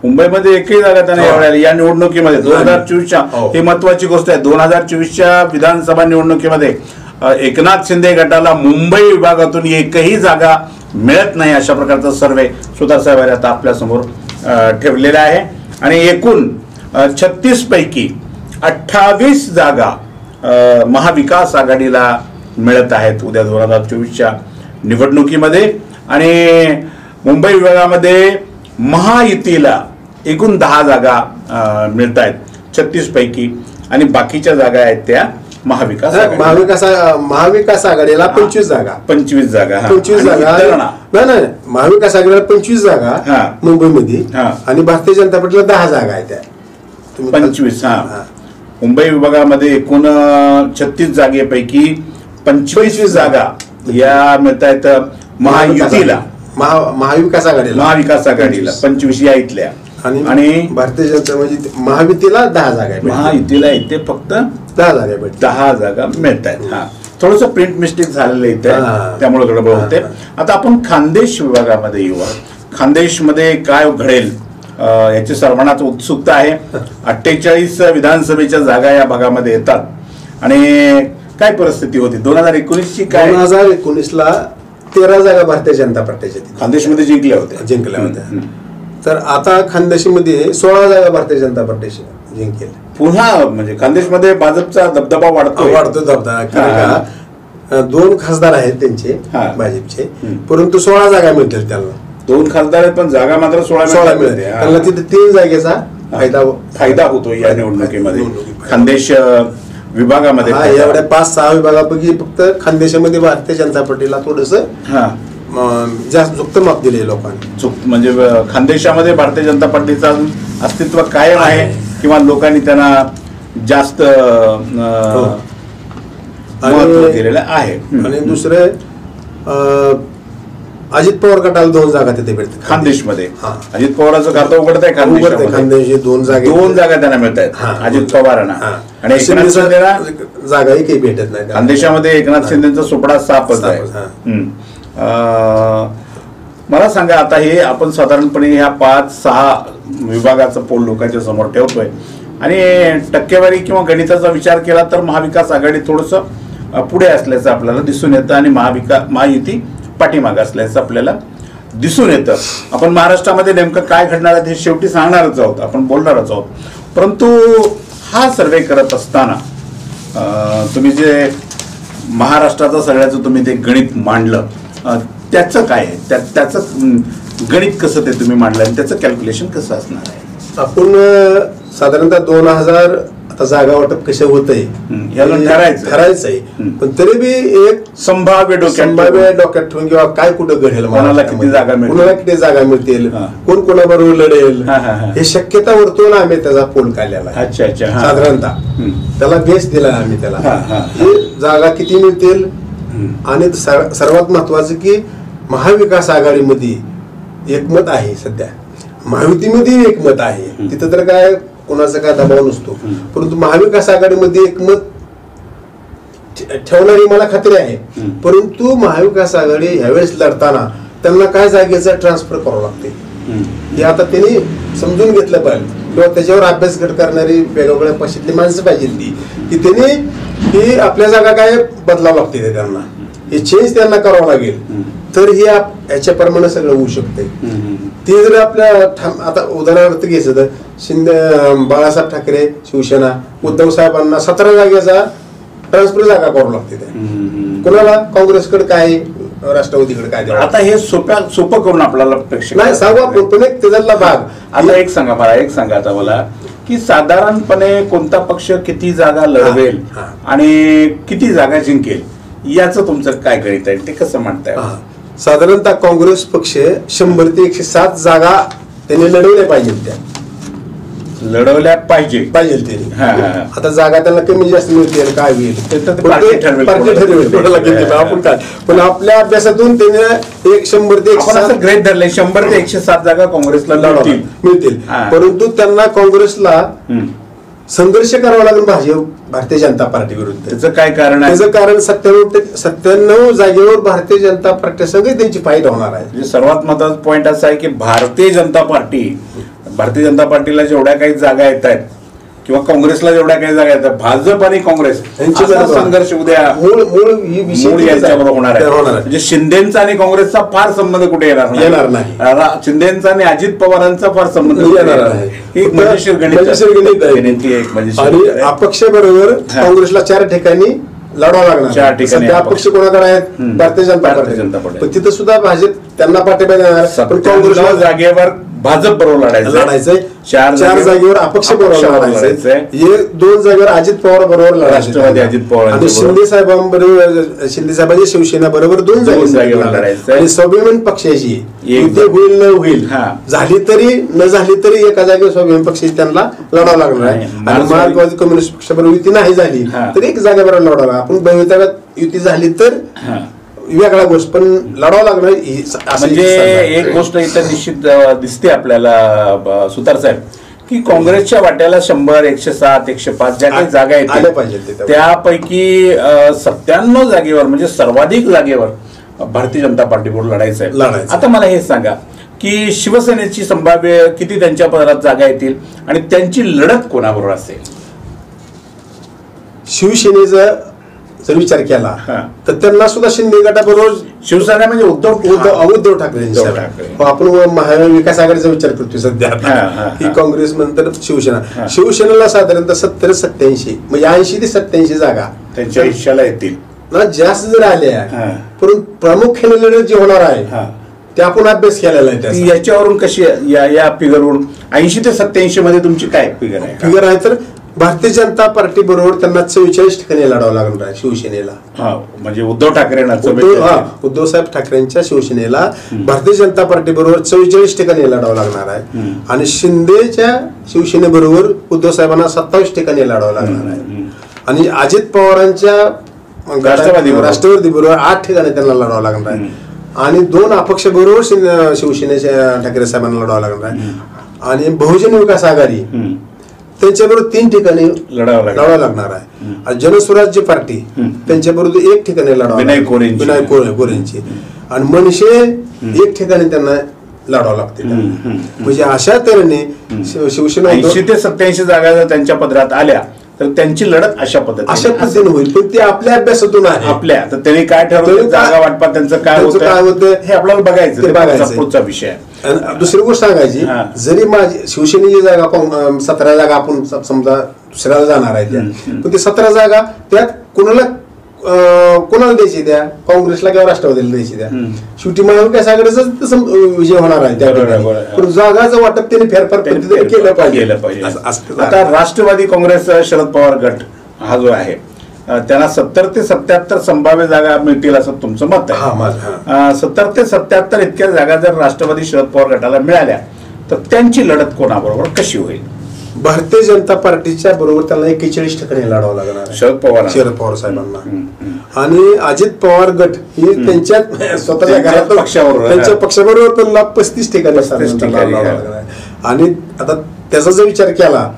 मुंबईमध्ये एकही जागा त्यांना या निवडणुकीमध्ये 2024च्या ही महत्वाची गोष्ट आहे. 2024च्या विधानसभा निवडणुकीमध्ये एकनाथ शिंदे गटाला मुंबई विभागातून एकही जागा मिळत नाही अशा प्रकारचा सर्वे सुतार साहेबांनी आता आपल्या समोर ठेवलेला आहे. आणि एकूण 36 पैकी 28 जागा महाविकास आघाडीला मिळत आहेत उद्या 2024च्या निवडणुकीमध्ये. आणि मुंबई विभागामध्ये महायुतीला एकूण 10 जागा मिळत आहेत 36 पैकी, आणि बाकीच्या जागा आहेत त्या महाविकास आघाडीला 25 जागा 25 जागा नाही महाविकास आघाडीला 25 जागा मुंबईमध्ये आणि भारतीय जनता पार्टीला 10 जागा आहेत त्या 25. मुंबई विभागामध्ये एकूण 36 जागेपैकी 25 जागा या मिळत आहेत महायुतीला, महाविकास आघाडीला 25 या इथल्या, आणि भारतीय जनता म्हणजे महायुतीला 10 जागा आहे. महायुतीला इथे फक्त 10 जागा मिळत आहेत. थोडंसं प्रिंट मिस्टेक झालेलं इथे, त्यामुळे गडबड होते. आता आपण खानदेश विभागामध्ये येऊ. खानदेशमध्ये काय घडेल याची सर्वांनाच उत्सुकता आहे. 48 विधानसभेच्या जागा या भागामध्ये येतात. आणि काय परिस्थिती होती 2019ची? काय 2019ला 13 जागा भारतीय जनता पार्टीच्या खानदेशमध्ये जिंकल्या होत्या. तर आता खानदेशमध्ये 16 जागा भारतीय जनता पार्टीशी जिंकेल. पुन्हा म्हणजे खानदेशमध्ये भाजपचा दबदबा वाढतो दबदबा. कारण का 2 खासदार आहेत त्यांचे भाजपचे, परंतु 16 जागा मिळतील त्यांना. 2 खासदार आहेत पण जागा मात्र 16 मिळते. त्यांना तिथे 3 जागेचा फायदा होतो या निवडणुकीमध्ये खानदेश विभागामध्ये. एवढ्या 5-6 विभागापैकी फक्त खानदेशामध्ये भारतीय जनता पार्टीला थोडस जास्त झुकतं माप दिले लोकांनी. म्हणजे खानदेशामध्ये भारतीय जनता पार्टीचं अस्तित्व कायम आहे किंवा लोकांनी त्यांना जास्त महत्त्व दिलेलं आहे. आणि दुसरे अजित पवार गटाला 2 जागा तिथे भेटतात खानदेशमध्ये. अजित पवारांचं खातं उघडत आहे खानदेश 2 जागा त्यांना मिळत आहेत अजित पवारांना. आणि एकनाथ शिंदेला जागाही काही भेटत नाही खानदेशामध्ये. एकनाथ शिंदेचा सोपडा सापच आहे. मला सांगा, आता हे आपण साधारणपणे ह्या 5-6 विभागाचा पोल लोकांच्या समोर ठेवतोय आणि टक्केवारी किंवा गणिताचा विचार केला तर महाविकास आघाडी थोडंसं पुढे असल्याचं आपल्याला दिसून येतं आणि महायुती पाठीमागे असल्याचं आपल्याला दिसून येतं. आपण महाराष्ट्रामध्ये नेमकं काय घडणार आहे हे शेवटी सांगणारच आहोत, आपण बोलणारच आहोत. परंतु हा सर्वे करत असताना तुम्ही जे महाराष्ट्राचं सगळ्याचं तुम्ही ते गणित मांडलं त्याचं काय आहे, त्याचं गणित कसं ते तुम्ही मांडलं आणि त्याचं कॅल्क्युलेशन कसं असणार आहे? आपण साधारणतः 2000 आता जागा वाटप कसं होतंय ठरायचं आहे, पण तरी बी एक संभाव्य डोक्यात ठेवून किंवा काय कुठं घडेल, कोणाला किती जागा मिळतील, कोण कोणाबरोबर लढेल, हे शक्यता वर्तवून आम्ही त्याचा पोल काढलेला. अच्छा साधारणतः त्याला बेस दिला आम्ही त्याला, हे जागा किती मिळतील. आणि सर्वात महत्वाचं की महाविकास आघाडीमध्ये एकमत आहे, सध्या महायुतीमध्ये एकमत आहे, तिथं तर काय कोणाचा काय दबाव नसतो. परंतु महाविकास आघाडीमध्ये एकमत ठेवणारी मला खात्री आहे. परंतु महाविकास आघाडी ह्यावेळेस लढताना त्यांना काय जागेचा ट्रान्सफर करावं लागते हे आता त्यांनी समजून घेतलं पाहिजे, किंवा त्याच्यावर अभ्यास करणारी वेगवेगळ्या पक्षातली माणसं पाहिजे ती, की त्यांनी ही आपल्या जागा काय बदलावं लागते, त्यांना हे चेंज त्यांना करावं लागेल, तर हे याच्याप्रमाणे सगळं होऊ शकते. ते जर आपल्या आता उदाहरणार्थ घ्यायचं तर बाळासाहेब ठाकरे शिवसेना, उद्धव साहेबांना 17 जागेचा ट्रान्सफर जागा करावं लागते. कोणाला काँग्रेसकडे काय, राष्ट्रवादीकडे काय. आता हे सोपं करून आपल्याला प्रेक्षक नाही सांगू आपण, पण एक त्याच्यातला भाग. आता एक सांगा आता मला की साधारणपणे कोणता पक्ष किती जागा लढवेल आणि किती जागा जिंकेल याचं तुमचं काय गणित आहे, ते कसं म्हणताय? साधारणतः काँग्रेस पक्ष 100 ते 107 जागा त्यांनी लढवल्या पाहिजेत. त्या लढवल्या पाहिजे त्यांनी. हा, हा. आता जागा त्यांना कमी जास्त मिळतील काय होईल ते तर पण पार्टी ते ठरवेल. पार्टी ठरवेल कोणाला किती. आपण काय पण आपल्या अभ्यासातून त्याने 100 ते आपण असं 107 ग्रेट धरले 100 ते 107 जागा काँग्रेसला लढतील. मिळतील. हा. परंतु त्यांना काँग्रेसला हम्म. संघर्ष करावा लागेल भारतीय जनता पार्टी विरुद्ध. त्याचं काय कारण आहे? त्याचं कारण 97 जागेवर भारतीय जनता पार्टी सगळी त्यांची फाईट होणार आहे. म्हणजे सर्वात महत्वाचा पॉईंट असा आहे की भारतीय जनता पार्टीला जेवढ्या काही जागा येत आहेत किंवा काँग्रेसला जेवढ्या काही जागा येतात, भाजप आणि काँग्रेस यांची असा संघर्ष उद्या मूळ ही विषय मूळ यांच्याबरोबर होणार आहे. म्हणजे शिंदेचा आणि काँग्रेसचा फार संबंध कुठे येणार नाही. शिंदेचा आणि अजित पवारांचा फार संबंध येणार नाही. एक मजेशीर गणित आहे. आणि अपक्ष बरोबर काँग्रेसला 4 ठिकाणी लढावं लागणार. 4 ठिकाणी सध्या अपक्ष कोणाकडे आहेत? भारतीय जनता पार्टी. पण तिथं सुद्धा भाजप त्यांना पाठिंबा देणार. पण काँग्रेसला जागेवर भाजप बरोबर लढायचंय. 4 जागेवर अपक्ष बरोबर लढायचंय. 2 जागेवर अजित पवार बरोबर राष्ट्रवादी अजित पवार आणि शिंदे साहेबांच्या शिवसेना बरोबर 2 जागेवर लढायचं. आणि स्वाभिमान पक्षाची युती होईल न होईल, झाली तरी न झाली तरी एका जागेवर स्वाभिमान पक्षाची त्यांना लढावं लागणार आहे. आणि मार्क्सवादी कम्युनिस्ट पक्षाबरोबर युती नाही झाली तर 1 जागेवर लढावं लागणार. आपण भविष्यात युती झाली तर वेगळा गोष्ट, पण लढावं लागणार. म्हणजे एक गोष्ट इथं निश्चित दिसते आपल्याला सुतार साहेब की काँग्रेसच्या वाट्याला 100, 107, 105 ज्या काही जागा आहेत त्यापैकी 97 जागेवर म्हणजे सर्वाधिक जागेवर भारतीय जनता पार्टीबरोबर लढायचं आहे. आता मला हे सांगा की शिवसेनेची संभाव्य किती त्यांच्या पदरात जागा येतील आणि त्यांची लढत कोणाबरोबर असेल? शिवसेनेचा जर विचार केला तर त्यांना सुद्धा शिंदे गटाबरोबर शिवसेना म्हणजे उद्धव ठाकरे. आपण महाविकास आघाडीचा विचार करतोय सध्या की काँग्रेस नंतर शिवसेनेला साधारणतः 70-87 म्हणजे 80 ते 87 जागा त्यांच्या हिश्श्याला येतील ना. जास्त जर आल्या परंतु प्रामुख्याने लढत जी होणार आहे ते आपण अभ्यास केलेला आहे. याच्यावरून कशी या फिगरवरून 80 ते 87 मध्ये तुमची काय फिगर आहे? तर भारतीय जनता पार्टी बरोबर त्यांना 44 ठिकाणी लढावं लागणार आहे शिवसेनेला. म्हणजे उद्धव ठाकरेंना उद्धव साहेब ठाकरेंच्या शिवसेनेला भारतीय जनता पार्टी बरोबर 44 ठिकाणी लढावं लागणार आहे. आणि शिंदेच्या शिवसेनेबरोबर उद्धव साहेबांना 27 ठिकाणी लढावं लागणार आहे. आणि अजित पवारांच्या राष्ट्रवादी बरोबर 8 ठिकाणी त्यांना लढावं लागणार आहे. आणि 2 अपक्ष बरोबर शिवसेनेच्या ठाकरे साहेबांना लढावं लागणार आहे. आणि बहुजन विकास आघाडी त्यांच्याबरोबर 3 ठिकाणी लढावं लागणार आहे. जनस्वराज्य पार्टी त्यांच्याबरोबर 1 ठिकाणी लढावं, विनायक कोरेंची. आणि मनसे 1 ठिकाणी त्यांना लढावं लागते. म्हणजे अशा तऱ्हेने शिवसेना 80 ते 87 जागा जर त्यांच्या पदरात आल्या तर त्यांची लढत अशा पद्धतीने होईल. पण ते आपल्या अभ्यासातून आहे. आपल्या तर त्यांनी काय ठरवलं, जागा वाटपात त्यांचं काय होतं हे आपल्याला बघायचं, पुढचा विषय आहे. दुसरी गोष्ट सांगायची, जरी माझी शिवसेनेची जागा 17 जागा आपण समजा दुसऱ्याला जाणार आहे पण ते 17 जागा त्यात कोणाला द्यायची द्या, काँग्रेसला किंवा राष्ट्रवादीला द्यायची द्या. शेवटी महाविकास आघाडीचा विजय होणार आहे. त्या जागाचं वाटप त्यांनी फेरफार केलं पाहिजे. आता राष्ट्रवादी काँग्रेस शरद पवार गट हा जो आहे त्यांना 70 ते 77 संभाव्य जागा मिळतील असं तुमचं मत आहे. 70 ते 77 इतक्या जागा जर राष्ट्रवादी शरद पवार गटाला मिळाल्या तर त्यांची लढत कोणाबरोबर कशी होईल? भारतीय जनता पार्टीच्या बरोबर त्यांना 41 ठिकाणी लढावं लागणार शरद पवार साहेबांना. आणि अजित पवार गट ही त्यांच्या स्वतःच्या घरात पक्षाबरोबर त्यांच्या पक्षाबरोबर त्यांना 35 ठिकाणी लढावं लागणार आहे. आणि आता त्याचा जर विचार केला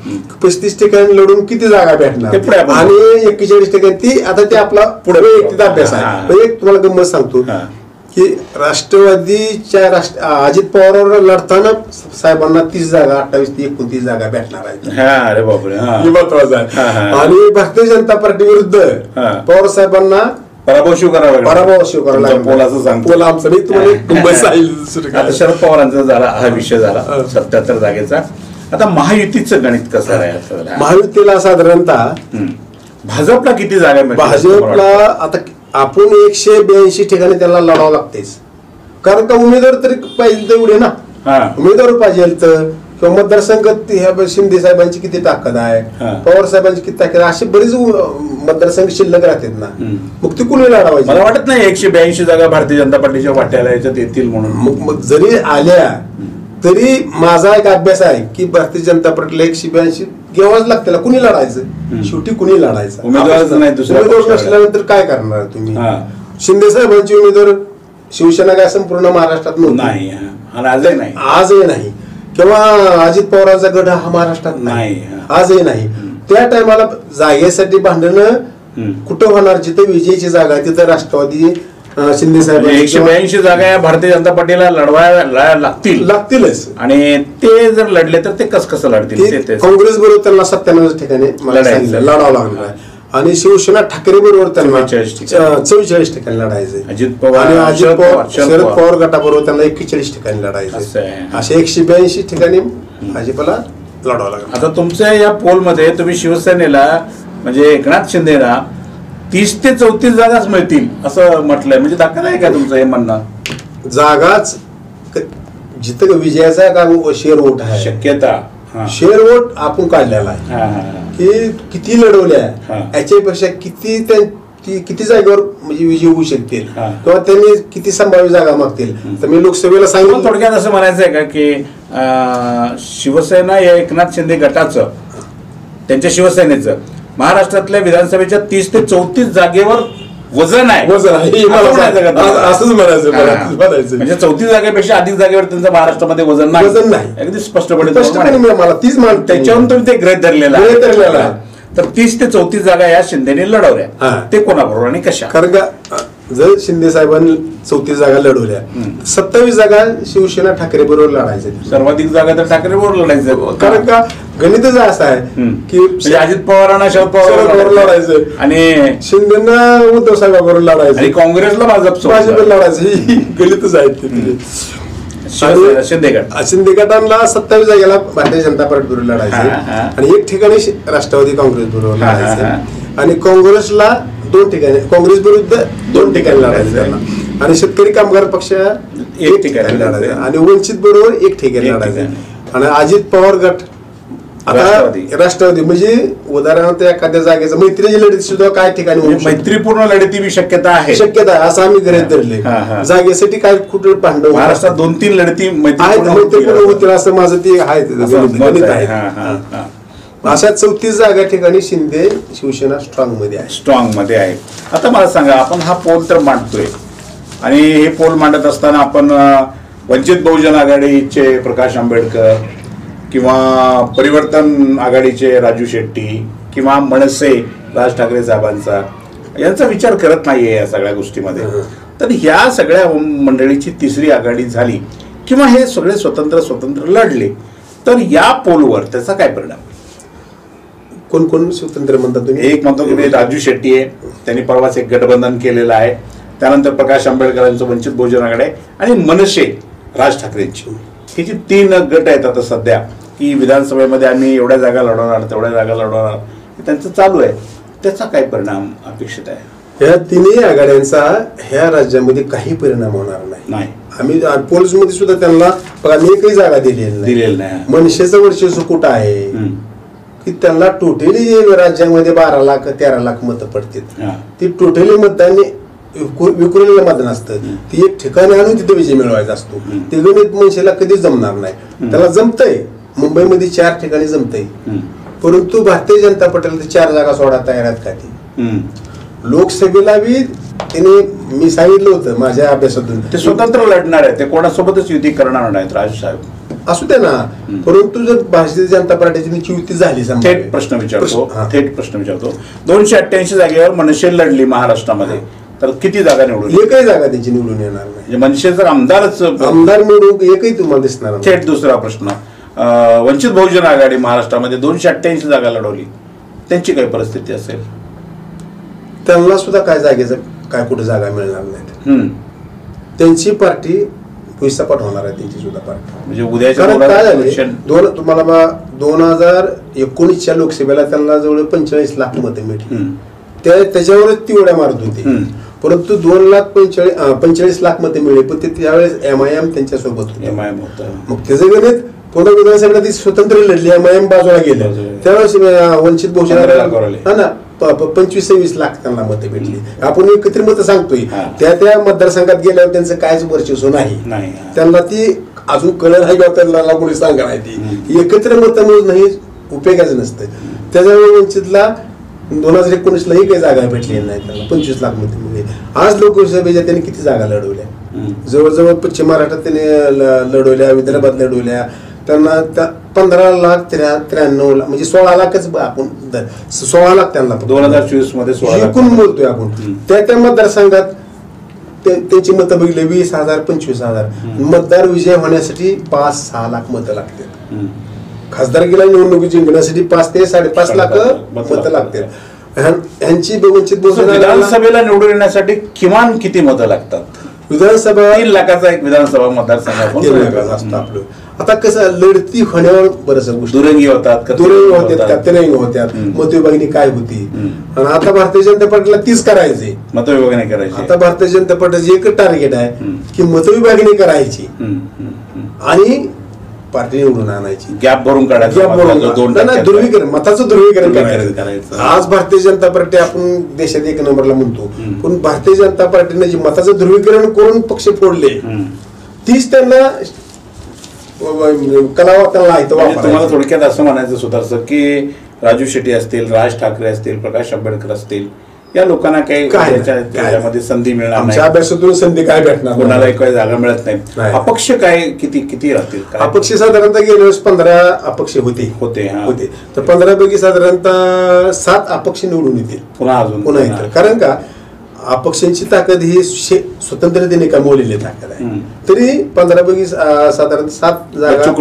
35 ठिकाणी लढून किती जागा भेटणार आणि 41 ठिकाणी ती आता ते आपला पुढे अभ्यास आहे. एक तुम्हाला गंमत सांगतो की राष्ट्रवादीच्या अजित पवारवर लढताना साहेबांना 30 जागा 28 ते 29 जागा भेटणार आहेत. महत्वाचं आहे. आणि भारतीय जनता पार्टी विरुद्ध पवार साहेबांना पराभव स्वीकारावा लागला. शरद पवारांचा झाला हा विषय झाला 77 जागेचा. आता महायुतीचं गणित कसं आहे? महायुतीला साधारणतः भाजपला किती जागा? भाजपला आता आपण 182 ठिकाणी त्याला लढावं लागतेच, कारण का उमेदवार तरी पाहिजे तेवढे ना. उमेदवार पाहिजे तर किंवा मतदारसंघ शिंदे साहेबांची किती ताकद आहे, पवार साहेबांची किती ताकद आहे, असे बरेच मतदारसंघ शिल्लक राहतात ना. मग ती कुणी लढावायची? मला वाटत नाही 182 जागा भारतीय जनता पार्टीच्या वाट्याला याच्यात येतील म्हणून. मग जरी आल्या तरी माझा एक अभ्यास आहे की भारतीय जनता पार्टीला 182 घ्यावाच लागते. कुणी लढायचं शेवटी, कुणी लढायचं? उमेदवार नसल्यानंतर काय करणार तुम्ही? शिंदे साहेबांची उमेदवार शिवसेना काय संपूर्ण महाराष्ट्रात नाही, आजही नाही. किंवा अजित पवारांचा गड हा महाराष्ट्रात नाही, आजही नाही. त्या टायमाला जागेसाठी भांडणं कुठं होणार? जिथं विजयची जागा तिथं राष्ट्रवादी शिंदे साहेब 182 जागा या भारतीय जनता पार्टीला लढवायला लागतीलच. आणि ते जर लढले तर ते कसं लढतील? काँग्रेस बरोबर त्यांना 97 ठिकाणी लढावं लागणार आहे. आणि शिवसेना ठाकरे बरोबर त्यांना 44 ठिकाणी लढायचं. अजित पवार शरद पवार गटाबरोबर त्यांना 41 ठिकाणी लढायचं. असे 182 ठिकाणी भाजपला लढावं लागलं. आता तुमच्या या पोलमध्ये तुम्ही शिवसेनेला म्हणजे एकनाथ शिंदेला 30 ते 34 जागाच मिळतील असं म्हटलंय. म्हणजे दाखल आहे का तुमचं हे म्हणणं? जागाच जिथं विजयाचा का शेअर वोट आहे, शक्यता शेअर वोट आपण काढलेला आहे की किती लढवल्या याच्यापेक्षा किती जागेवर म्हणजे विजय होऊ शकतील किंवा त्यांनी किती संभाव्य जागा मागतील. तर मी लोकसभेला सांगितलं थोडक्यात असं म्हणायचं आहे का की शिवसेना या एकनाथ शिंदे गटाचं, त्यांच्या शिवसेनेचं महाराष्ट्रातल्या विधानसभेच्या 30 ते 34 जागेवर वजन आहे. असंच म्हणायचं. म्हणजे 34 जागेपेक्षा अधिक जागेवर त्यांचं महाराष्ट्रामध्ये वजन नाही. अगदी स्पष्टपणे मला तीच मान त्याच्यावरून तुम्ही ते गृहीत धरलेलं आहे. तर 30 ते 34 जागा या शिंदेने लढवल्या. ते कोणाबरोबर आणि कशा? कारण का जर शिंदे साहेबांनी 34 जागा लढवल्या, 27 जागा शिवसेना ठाकरे बरोबर लढायचे. सर्वाधिक जागा तर ठाकरे बरोबर लढायचं. कारण का गणितच असं आहे की अजित पवारांना शरद पवार लढायचं आणि शिंदेना उद्धव साहेबांबरोबर लढायचं आणि काँग्रेसला भाजपला लढायचं. ही गणितच आहेत. शिंदे गटांना 27 जागेला भारतीय जनता पार्टी बरोबर लढायचे आणि 1 ठिकाणी राष्ट्रवादी काँग्रेस बरोबर लढायचे आणि काँग्रेसला 2 ठिकाणी, काँग्रेस विरुद्ध 2 ठिकाणी लढायचं त्यांना आणि शेतकरी कामगार पक्ष 1 ठिकाणी लढायचं आणि वंचित बरोबर 1 ठिकाणी लढायचं आणि अजित पवार गट आता राष्ट्रवादी. म्हणजे उदाहरणार्थ एखाद्या जागेचं मैत्रीची लढत सुद्धा काय ठिकाणी मैत्रीपूर्ण लढती शक्यता आहे असं आम्ही गृहीत धरले. जागेसाठी काय कुठं भांडण महाराष्ट्रात 2-3 लढती मैत्रीपूर्ण होतील असं माझं ते आहे. अशा 34 जागा ठिकाणी शिंदे शिवसेना स्ट्रॉंग मध्ये आहे. आता मला सांगा, आपण हा पोल तर मांडतोय आणि हे पोल मांडत असताना आपण वंचित बहुजन आघाडीचे प्रकाश आंबेडकर किंवा परिवर्तन आघाडीचे राजू शेट्टी किंवा मनसे राज ठाकरे साहेबांचा यांचा विचार करत नाहीये या सगळ्या गोष्टीमध्ये. तर ह्या सगळ्या मंडळीची तिसरी आघाडी झाली किंवा हे सगळे स्वतंत्र लढले तर या पोलवर त्याचा काय परिणाम? कोण स्वतंत्र म्हणतात तुम्ही? एक म्हणतो की राजू शेट्टी आहे, त्यांनी परवाच एक गठबंधन केलेलं आहे. त्यानंतर प्रकाश आंबेडकरांचं वंचित बहुजन आघाडी आहे आणि मनसे राज ठाकरेंची. ही जी 3 गट आहेत आता सध्या की विधानसभेमध्ये आम्ही एवढ्या जागा लढवणार तेवढ्या जागा लढवणार, त्यांचं चालू आहे. त्याचा काय परिणाम अपेक्षित आहे? ह्या 3ही आघाड्यांचा ह्या राज्यामध्ये काही परिणाम होणार नाही. आम्ही पोलिसमध्ये सुद्धा त्यांना एकही जागा दिलेली नाही. मनसेचं वर्चस्व कुठं आहे की त्यांना टोटली राज्यामध्ये 12 लाख 13 लाख मतं पडतील. ती टोटली मतदान विखुरलेलं मतदान असतं. ती एक ठिकाणी आणून तिथे विजय मिळवायचा असतो. ते गणित मनसेला कधीच जमणार नाही. त्याला जमतंय, मुंबईमध्ये 4 ठिकाणी जमतंय, परंतु भारतीय जनता पार्टीला 4 जागा सोडा तयार आहेत का ती? लोकसभेला बी त्याने मी सांगितलं होतं माझ्या अभ्यासातून ते स्वतंत्र लढणार आहे, ते कोणासोबतच युती करणार नाहीत राज साहेब. असू दे ना, परंतु जर भारतीय जनता पार्टीची युती झाली, थेट प्रश्न विचारतो 288 जागेवर मनसे लढली महाराष्ट्रामध्ये तर किती जागा निवडून? एकही जागा त्याची निवडून येणार नाही. मनसे जर आमदार निवडून एकही तुम्हाला दिसणार. थेट दुसरा प्रश्न, वंचित बहुजन आघाडी महाराष्ट्रामध्ये 288 जागा लढवली, त्यांची काय परिस्थिती असेल? त्यांना सुद्धा काय जागेचं काय कुठे जागा मिळणार नाहीत. त्यांची पार्टी भुईसपाट होणार आहे, त्यांची सुद्धा पार्टी. म्हणजे उद्याच्या काय झाले तुम्हाला 2019च्या लोकसभेला त्यांना जवळ 45 लाख मतं मिळली. त्याच्यावरच ती उड्या मारत होती, परंतु 2,45 लाख मतं मिळली. पण ते त्यावेळेस MIM त्यांच्या सोबत होते. मग त्याचं गणित पुन्हा विधानसभेला ती स्वतंत्र लढली, MIM बाजूला गेलं. त्यावेळेस वंचित बहुजन हा ना 25-26 लाख त्यांना मतं भेटली. आपण एकत्रित मतं सांगतोय, त्या मतदारसंघात गेल्यावर त्यांचं कायच वर्चस्व नाही. त्यांना ती अजून कळलं नाही का त्याला कोणी सांगा नाही ती एकत्र मतमोजणं हे उपयोगाचं नसतं. त्याच्यामुळे वंचितला 2019 लाही काही जागा भेटलेल्या नाही त्याला 25 लाख मते. आज लोकसभेच्या त्याने किती जागा लढवल्या, जवळजवळ पश्चिम महाराष्ट्रात त्याने लढवल्या, विदर्भात लढवल्या. त्यांना त्या 15,93,000 म्हणजे 16 लाखच आपण 16 लाख त्यांना 2024 मध्ये 16 लाख एकूण बोलतोय आपण. त्या मतदारसंघात त्यांची मतं बघितली 20,000 25,000. मतदार विजय होण्यासाठी 5-6 लाख मतं लागतात. खासदारकीला निवडणूक जिंकण्यासाठी 5 ते 5.5 लाख मतं लागतात. ह्यांची वंचित बहुजन विधानसभेला निवडून येण्यासाठी किमान किती मतं लागतात? विधानसभा 3 लाखाचा एक विधानसभा मतदारसंघ असतं आपलं. आता कसं लढती होण्यावर बरंच गोष्टी दुरंगी होतात, तिरंगी होत्यात, मतविभागणी काय होती. आणि आता भारतीय जनता पार्टीला 30 करायचे, मतविभागणी करायची. आता भारतीय जनता पार्टीचं एकच टार्गेट आहे की मतविभागणी करायची आणि पार्टी निवडून आणायची, गॅप भरून काढायचं, ध्रुवीकरण, मताचं ध्रुवीकरण करायचं. आज भारतीय जनता पार्टी आपण देशात 1 नंबरला म्हणतो, पण भारतीय जनता पार्टीने जे मताचं ध्रुवीकरण करून पक्ष फोडले तीच त्यांना तुम्हाला थोडक्यात असं म्हणायचं सुधारसं की राजू शेट्टी असतील, राज ठाकरे असतील, प्रकाश आंबेडकर असतील, या लोकांना काही त्याच्यामध्ये संधी मिळणार नाही. अभ्यासातून संधी काय भेटणार, कोणाला काही जागा मिळत नाही. अपक्ष काय किती राहतील? अपक्ष साधारणतः गेल्या वेळेस 15 अपक्ष होते. तर 15 पैकी साधारणतः 7 अपक्ष निवडून येतील पुन्हा येतील. कारण का अपक्षांची ताकद ही स्वतंत्रतेने कमवलेली ताकद आहे. तरी 15 पैकी साधारण 7 जागा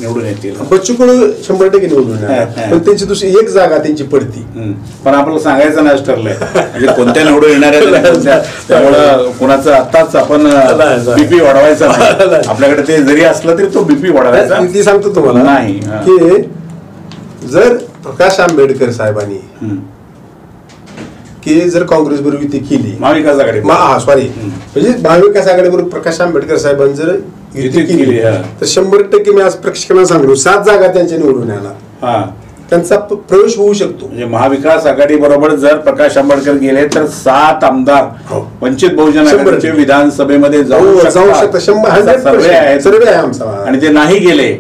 निवडून येतील. बच्चू कडू 100% निवडून येणार, पण त्यांची दुसरी 1 जागा त्यांची पडती. पण आपल्याला सांगायचं नाही ठरलंय म्हणजे कोणत्या निवडून येणाऱ्या, त्यामुळं कुणाचं आताच आपण बीपी वाढवायचा नाही. आपल्याकडे ते जरी असलं तरी तो बीपी वाढवायचा. ती सांगतो तुम्हाला नाही की जर प्रकाश आंबेडकर साहेबांनी की जर काँग्रेस बरोबर युती केली, महाविकास आघाडी म्हणजे महाविकास आघाडी बरोबर प्रकाश आंबेडकर साहेबांनी जर युती केली तर 100% मी आज प्रेक्षकांना सांगतो 7 जागा त्यांच्या निवडून येणार, त्यांचा प्रवेश होऊ शकतो. म्हणजे महाविकास आघाडी बरोबर जर प्रकाश आंबेडकर गेले तर 7 आमदार वंचित बहुजन आघाडीचे विधानसभेमध्ये जाऊ शकतात. सर्वे आहे आमचा. आणि ते नाही गेले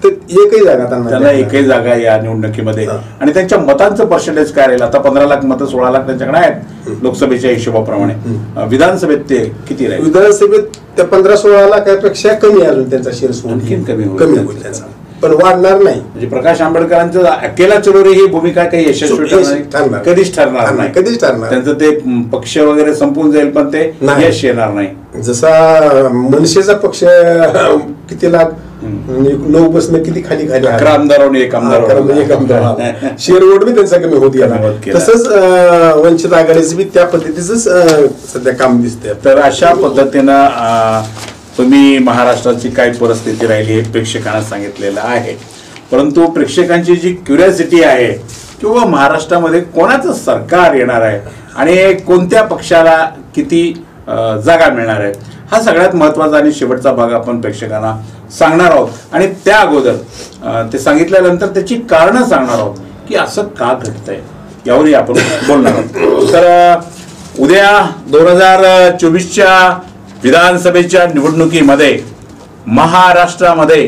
तर त्यांना एकही जागा या निवडणुकीमध्ये. आणि त्यांच्या मतांचं पर्सेंटेज काय राहील? आता 15 लाख मतं 16 लाख त्यांच्याकडे आहेत लोकसभेच्या हिशोबाप्रमाणे. विधानसभेत ते किती राहील? विधानसभेत त्या 15-16 लाखापेक्षा कमी अजून त्यांचा शेअर आणखीन कमी होईल त्याचा, पण वाढणार नाही. म्हणजे प्रकाश आंबेडकरांचं अकेला चलो रे ही भूमिका काही यशस्वी कधीच ठरणार नाही. त्यांचं ते पक्ष वगैरे संपून जाईल पण ते यश येणार नाही. जसा मनसेचा पक्ष किती लाख 9 बसणं किती खाली 11 आमदार एक आमदार शेअर वोट बी त्यांचा कमी होत गेला. तसंच वंचित आघाडीचं बी त्या पद्धतीच सध्या काम दिसतंय. तर अशा पद्धतीनं तुम्ही महाराष्ट्राची काय परिस्थिती राहिली हे प्रेक्षकांना सांगितलेलं आहे. परंतु प्रेक्षकांची जी क्युरियोसिटी आहे किंवा महाराष्ट्रामध्ये कोणाचं सरकार येणार आहे आणि कोणत्या पक्षाला किती जागा मिळणार आहेत हा सगळ्यात महत्त्वाचा आणि शेवटचा भाग आपण प्रेक्षकांना सांगणार आहोत. आणि त्या अगोदर ते सांगितल्यानंतर त्याची कारणं सांगणार आहोत की असं का घडतंय यावरही आपण बोलणार आहोत. तर उद्या 2024च्या विधानसभेच्या निवडणुकीमध्ये महाराष्ट्रामध्ये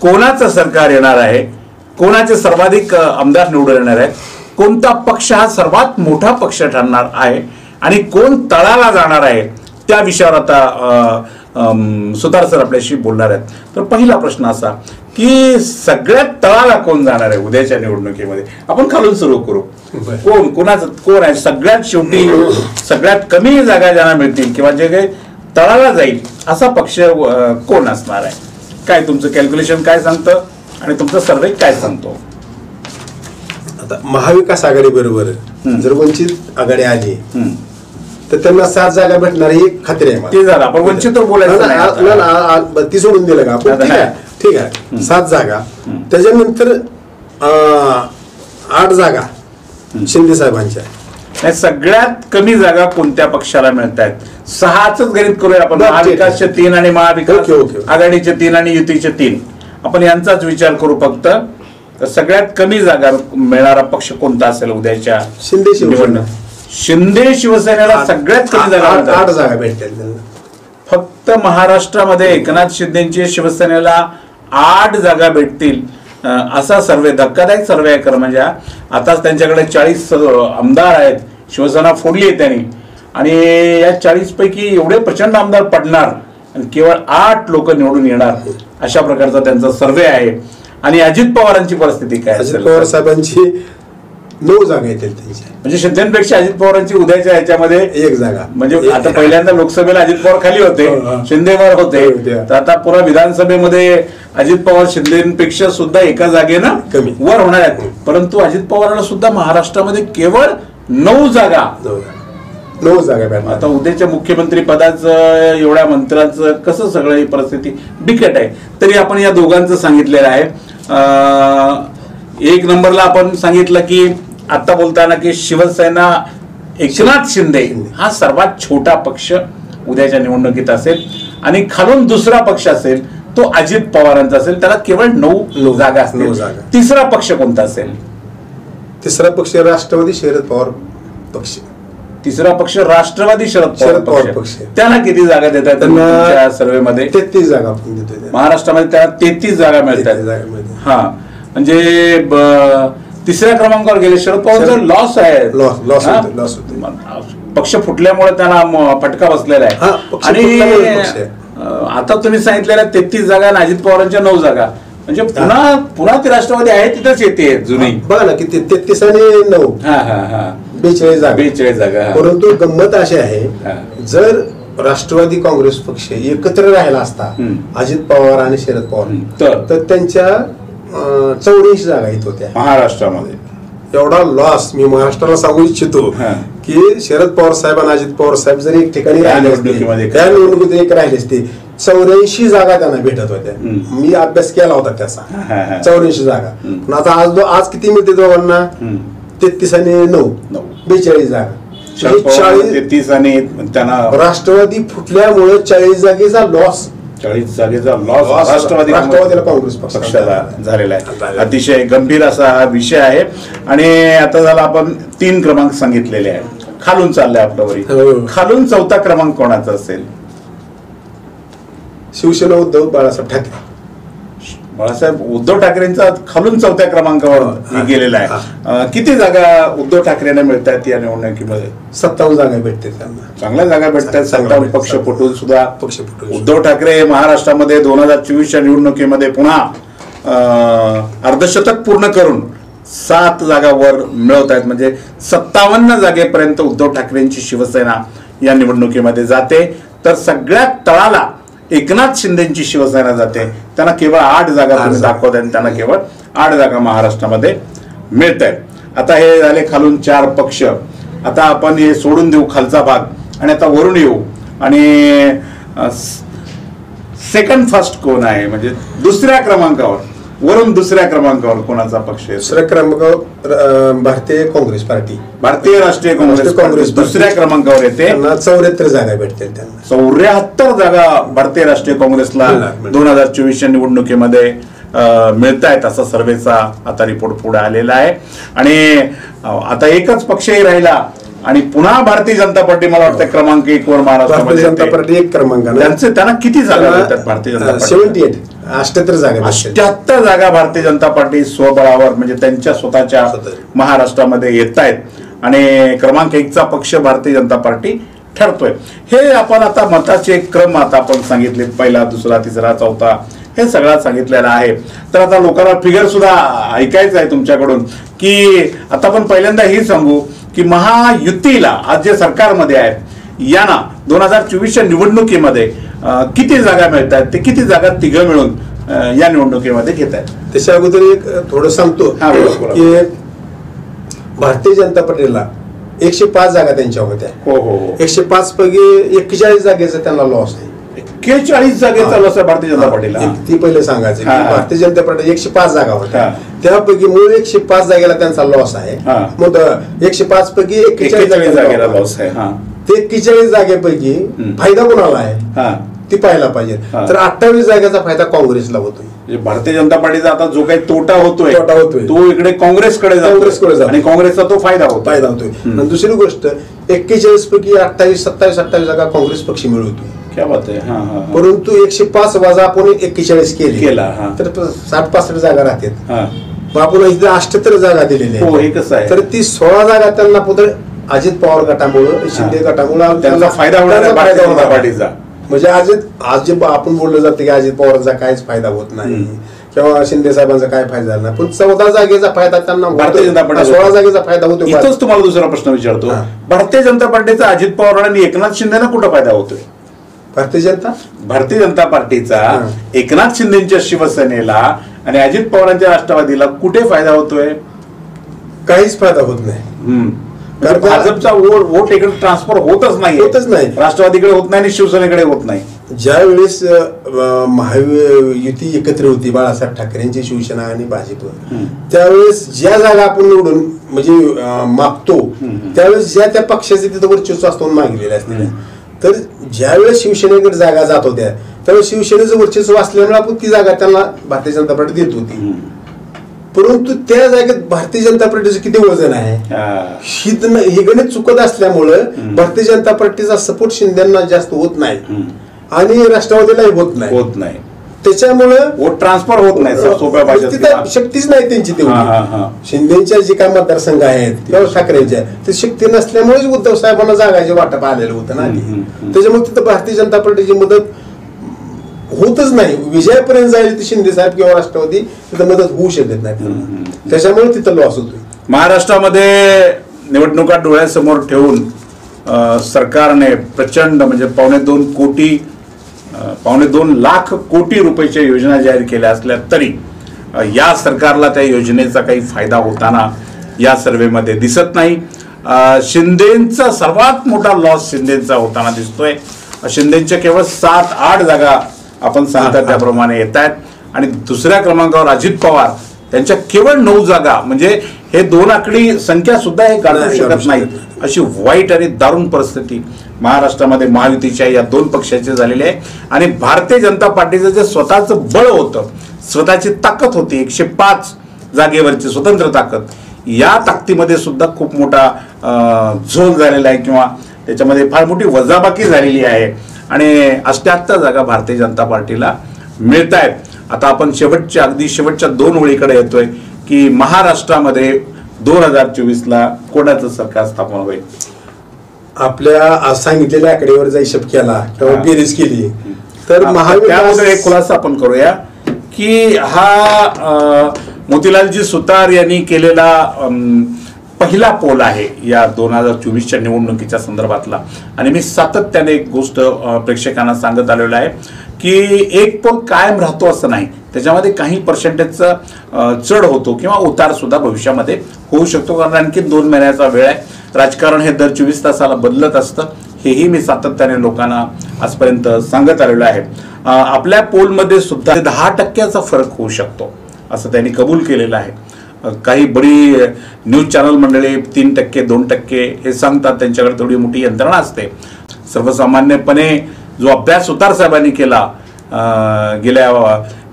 कोणाचं सरकार येणार आहे, कोणाचे सर्वाधिक आमदार निवडून येणार आहेत, कोणता पक्ष हा सर्वात मोठा पक्ष ठरणार आहे आणि कोण तळाला जाणार आहे त्या विषयावर आता सुतार सर आपल्याशी बोलणार आहेत. तर पहिला प्रश्न असा की सगळ्यात तळाला कोण जाणार आहे उद्याच्या निवडणुकीमध्ये? आपण खालून सुरू करू. कोण आहे सगळ्यात शेवटी सगळ्यात कमी जागा ज्यांना मिळतील किंवा जे काही तळाला जाईल असा पक्ष कोण असणार आहे? काय तुमचं कॅल्क्युलेशन काय सांगतं आणि तुमचा सर्वे काय सांगतो? आता महाविकास आघाडी बरोबर जर वंचित आघाडी आली तर त्यांना 7 जागा भेटणार ही खात्री आहे. ते झालं आपण वंचित बोलायचं ती सोडून दिलं का आपण? ठीक आहे 7 जागा. त्याच्यानंतर 8 जागा शिंदे साहेबांच्या. सगळ्यात कमी जागा कोणत्या पक्षाला मिळत आहेत? 6च गणित करूया आपण. महाविकासचे 3 आणि महाविकास आघाडीचे 3 आणि युतीचे 3 आपण यांचाच विचार करू फक्त. सगळ्यात कमी जागा मिळणारा पक्ष कोणता असेल उद्याच्या शिंदे शिवसेना. शिंदे शिवसेनेला सगळ्यात कमी जागा 8 जागा भेटतील. फक्त महाराष्ट्रामध्ये एकनाथ शिंदेची शिवसेनेला 8 जागा भेटतील असा सर्वे, धक्कादायक सर्वे आहे खरं म्हणजे. आताच त्यांच्याकडे 40 आमदार आहेत, शिवसेना फोडली आहे त्यांनी, आणि या 40 पैकी एवढे प्रचंड आमदार पडणार आणि केवळ 8 लोक निवडून येणार, अशा प्रकारचा त्यांचा सर्वे आहे. आणि अजित पवारांची परिस्थिती काय? अजित पवार साहेबांची 9 जागा येतील त्यांच्या, म्हणजे शिंदेपेक्षा अजित पवारांची उद्याच्या ह्याच्यामध्ये 1 जागा. म्हणजे आता पहिल्यांदा लोकसभेला अजित पवार खाली होते, शिंदेवर होते, तर आता पुन्हा विधानसभेमध्ये अजित पवार शिंदेपेक्षा सुद्धा एका जागेनं कमी वर होणार आहेत. परंतु अजित पवारांना सुद्धा महाराष्ट्रामध्ये केवळ 9 जागा भेटणार. आता उद्याच्या मुख्यमंत्री पदाचं, एवढ्या मंत्र्यांचं कसं सगळं ही परिस्थिती बिकट आहे. तरी आपण या दोघांचं सांगितलेलं आहे. 1 नंबरला आपण सांगितलं की आता बोलताना की शिवसेना एकनाथ शिंदे हा सर्वात छोटा पक्ष उद्याच्या निवडणुकीत असेल, आणि खालून दुसरा पक्ष असेल तो अजित पवारांचा असेल, त्याला केवळ 9 जागा असतील. तिसरा पक्ष कोणता असेल? तिसरा पक्ष राष्ट्रवादी शरद पवार पक्ष. तिसरा पक्ष राष्ट्रवादी शरद पवार पक्ष. त्यांना किती जागा देत आहेत तुमच्या सर्वेमध्ये? 33 जागा आपण देतोय महाराष्ट्रामध्ये. त्याला 33 जागा मिळतात. हा, म्हणजे तिसऱ्या क्रमांकावर गेले. शरद पवारचा लॉस आहे, लॉस पक्ष फुटल्यामुळे त्यांना फटका बसलेला आहे. आणि आता तुम्ही सांगितलेल्या 33 जागा आणि अजित पवारांच्या 9 जागा, म्हणजे पुन्हा ती राष्ट्रवादी आहे तिथंच येते जुनी. बघा ना किती 33 आणि 9, 42 जागा. परंतु गंमत अशी आहे, जर राष्ट्रवादी काँग्रेस पक्ष एकत्र राहिला असता अजित पवार आणि शरद पवार, तर त्यांच्या 84 जागा येत होत्या महाराष्ट्रामध्ये. एवढा लॉस मी महाराष्ट्राला सांगू इच्छितो की शरद पवार साहेब आणि अजित पवार साहेब जर एक ठिकाणी राहिले असते, त्या निवडणुकीत एक राहिले असते, 84 जागा त्यांना भेटत होत्या. मी अभ्यास केला होता त्याचा. 84 जागा. पण आता आज किती मिळते दोघांना? 33 आणि 9, 42 जागा. 33 आणि त्यांना राष्ट्रवादी फुटल्यामुळे 40 जागेचा लॉस, 40 जागेचा लॉस राष्ट्रवादीला काँग्रेस पक्षाला झालेला आहे. अतिशय गंभीर असा हा विषय आहे. आणि आता झाला आपण 3 क्रमांक सांगितलेले आहेत. खालून चाललंय आपल्यावरी. खालून 4था क्रमांक कोणाचा असेल? शिवसेना उद्धव बाळासाहेब ठाकरे. बाळासाहेब उद्धव ठाकरेंचा खालून 4थ्या क्रमांकावर गेलेला आहे. किती जागा उद्धव ठाकरेंना मिळतात या निवडणुकीमध्ये? 57 जागा भेटते त्यांना. चांगल्या जागा भेटतात. 57 पक्ष फुटून सुद्धा उद्धव ठाकरे महाराष्ट्रामध्ये 2024च्या निवडणुकीमध्ये पुन्हा अर्धशतक पूर्ण करून 7 जागा वर मिळवत आहेत. म्हणजे 57 जागेपर्यंत उद्धव ठाकरेंची शिवसेना या निवडणुकीमध्ये जाते. तर सगळ्यात तळाला एकनाथ शिंदेची शिवसेना जाते. त्यांना केवळ 8 जागा तुम्ही दाखवत आहे, त्यांना केवळ 8 जागा महाराष्ट्रामध्ये मिळत आहेत. आता हे झाले खालून 4 पक्ष. आता आपण हे सोडून देऊ खालचा भाग आणि आता वरून येऊ. आणि सेकंड फर्स्ट कोण आहे, म्हणजे दुसऱ्या क्रमांकावर, वरून दुसऱ्या क्रमांकावर कोणाचा पक्ष आहे? दुसऱ्या क्रमांकावर भारतीय काँग्रेस पार्टी, भारतीय राष्ट्रीय काँग्रेस दुसऱ्या क्रमांकावर येते. 74 जागा भेटतील त्यांना. 74 जागा भारतीय राष्ट्रीय काँग्रेसला 2024च्या निवडणुकीमध्ये मिळत आहेत, असा सर्वेचा आता रिपोर्ट पुढे आलेला आहे. आणि आता एकच पक्षही राहिला आणि पुन्हा भारतीय जनता पार्टी मला वाटतं क्रमांक 1 वर महाराष्ट्रामध्ये. जनता पार्टी 1 क्रमांकाने. त्यांना किती जागा मिळतात भारतीय जनता पार्टी? 78 जागा. 78 जागा भारतीय जनता पार्टी स्वबळावर म्हणजे त्यांच्या स्वतःच्या महाराष्ट्रामध्ये येत आहेत. आणि क्रमांक 1चा पक्ष भारतीय जनता पार्टी ठरतोय. हे आपण आता मताचे क्रम आता आपण सांगितले, पहिला, दुसरा, तिसरा, चौथा, हे सगळं सांगितलेलं आहे. तर आता लोकांना फिगर सुद्धा ऐकायचं आहे तुमच्याकडून की आता आपण पहिल्यांदा हे सांगू की महायुतीला आज जे सरकारमध्ये आहेत यांना 2024च्या निवडणुकीमध्ये किती जागा मिळतात, ते किती जागा तिघं मिळून या निवडणुकीमध्ये घेत आहेत. त्याच्या अगोदर एक थोडं सांगतो की भारतीय जनता पार्टीला 105 जागा त्यांच्या होत्या. 105 पैकी 41 जागेचा त्यांना लॉस आहे. 41 जागेचा लॉस आहे भारतीय जनता पार्टीला. ती पहिले सांगायचं की भारतीय जनता पार्टी 105 जागा होत्या, त्यापैकी मूळ 105 जागेला त्यांचा लॉस आहे. मग 105 पैकी 41 जागेला लॉस आहे. ते 41 जागेपैकी फायदा कोणाला आहे ती पाहायला पाहिजे. तर 28 जागेचा फायदा काँग्रेसला होतोय. भारतीय जनता पार्टीचा आता जो काही तोटा होतोय तो इकडे काँग्रेसकडे जातो आणि काँग्रेसचा तो फायदा होतोय. दुसरी गोष्ट 41 पैकी 28, 27, 28 जागा काँग्रेस पक्ष मिळवतोय. क्या बात आहे. हा हा परंतु 105 वजा आपण 41 केला, हा. तर 60-65 जागा राहतात. हा. मग आपण इथे 78 जागा दिलेल्या हो, हे कसं आहे? तर ती 16 जागा त्यांना पुढे अजित पवार गटामुळं, शिंदे गटामुळं त्यांचा फायदा होणार आहे भारतीय जनता पार्टीचा. म्हणजे आज जे आपण बोललं जातं की अजित पवारांचा काहीच फायदा होत नाही किंवा शिंदे साहेबांचा काय फायदा झाला नाही, पण 14 जागेचा फायदा त्यांना भारतीय जनता पार्टी 16 जागेचा फायदा होतो. इथंच तुम्हाला दुसरा प्रश्न विचारतो. भारतीय जनता पार्टीचा अजित पवार आणि एकनाथ शिंदेना कुठं फायदा होतोय? भारतीय जनता पार्टीचा एकनाथ शिंदेच्या शिवसेनेला आणि अजित पवारांच्या राष्ट्रवादीला कुठे फायदा होतोय? काहीच फायदा होत नाही. कारण भाजपचा वोट इकडे ट्रान्सफर होतच नाही. राष्ट्रवादीकडे होत नाही आणि शिवसेनेकडे होत नाही. ज्या वेळेस महायुती एकत्र होती बाळासाहेब ठाकरेंची शिवसेना आणि भाजप, त्यावेळेस ज्या जागा आपण निवडून म्हणजे मागतो त्यावेळेस ज्या त्या पक्षाचे तिथं वर्चस्व असतो मागलेले असते. तर ज्यावेळेस शिवसेनेकडे जागा जात होत्या त्यावेळेस शिवसेनेचं वर्चस्व असल्यामुळे आपण ती जागा त्यांना भारतीय जनता पार्टी देत होती. परंतु त्या जागेत भारतीय जनता पार्टीचं किती वजन आहे हे गणित चुकत असल्यामुळं भारतीय जनता पार्टीचा सपोर्ट शिंदेना जास्त होत नाही आणि राष्ट्रवादीलाही होत नाही. त्याच्यामुळे वोट ट्रान्सफर होत नाही. सोप्या भाषेत शक्तीच नाही त्यांची तेवढी. शिंदेच्या जे काही मतदारसंघ आहेत किंवा ठाकरेंच्या ते शक्ती नसल्यामुळेच उद्धव साहेबांना जागाचे वाटप आलेलं होतं ना. त्याच्यामुळे तिथं भारतीय जनता पार्टीची मदत होतच नाही. विजयापर्यंत जाईल शिंदे साहेब किंवा राष्ट्रवादी तिथं मदत होऊ शकत नाही. त्याच्यामुळे तिथं लॉस होतोय. महाराष्ट्रामध्ये निवडणुका डोळ्यासमोर ठेवून सरकारने प्रचंड म्हणजे 2.25 लाख कोटी रुपयाच्या योजना जाहीर केल्या असल्या तरी या सरकारला त्या योजनेचा काही फायदा होताना या सर्वेमध्ये दिसत नाही. शिंदेचा सर्वात मोठा लॉस शिंदेचा होताना दिसतोय. शिंदेच्या केवळ 7-8 जागा आपण सांगता त्याप्रमाणे येत आहेत आणि दुसऱ्या क्रमांकावर अजित पवार त्यांच्या केवळ 9 जागा. म्हणजे हे 2 आकडी संख्या सुद्धा हे गाठू शकत नाही अशी वाईट आणि दारुण परिस्थिती महाराष्ट्रामध्ये महायुतीच्या या 2 पक्षाची झालेली आहे. आणि भारतीय जनता पार्टीचं जे स्वतःचं बळ होतं, स्वतःची ताकद होती 105 जागेवरची स्वतंत्र ताकद, या ताकदीमध्ये सुद्धा खूप मोठा झोल झालेला आहे किंवा त्याच्यामध्ये फार मोठी वजाबाकी झालेली आहे आणि 78 जागा भारतीय जनता पार्टीला मिळत आहेत. आता आपण अगदी शेवटच्या 2 ओळीकडे येतोय की महाराष्ट्रामध्ये 2024ला कोणाचं सरकार स्थापन होईल? आपल्या सांगितलेल्या आकडेवर जर हिशोब केला किंवा बेरीज केली तर महाविकास एक खुलासा आपण करूया की हा मोतीलालजी सुतार यांनी केलेला पहिला पोल आहे या 2024च्या निवडणुकीच्या संदर्भातला. आणि मी सातत्याने एक गोष्ट प्रेक्षकांना सांगत आलेलो आहे की एक पोल कायम राहतो असं नाही, त्याच्यामध्ये काही पर्सेंटेजचा चढ होतो किंवा उतार सुद्धा भविष्यामध्ये होऊ शकतो. कारण आणखी 2 महिन्याचा वेळ आहे. राजकारण हे दर 24 तासाला बदलत असतं, हेही मी सातत्याने लोकांना आजपर्यंत सांगत आलेलो आहे. आपल्या पोलमध्ये सुद्धा 10% फरक होऊ शकतो असं त्यांनी कबूल केलेलं आहे. काही बडी न्यूज चॅनल मंडळी 3%, 2% हे सांगतात, त्यांच्याकडे थोडी मोठी यंत्रणा असते. सर्वसामान्यपणे जो अभ्यास सुतार साहेबांनी केला गेल्या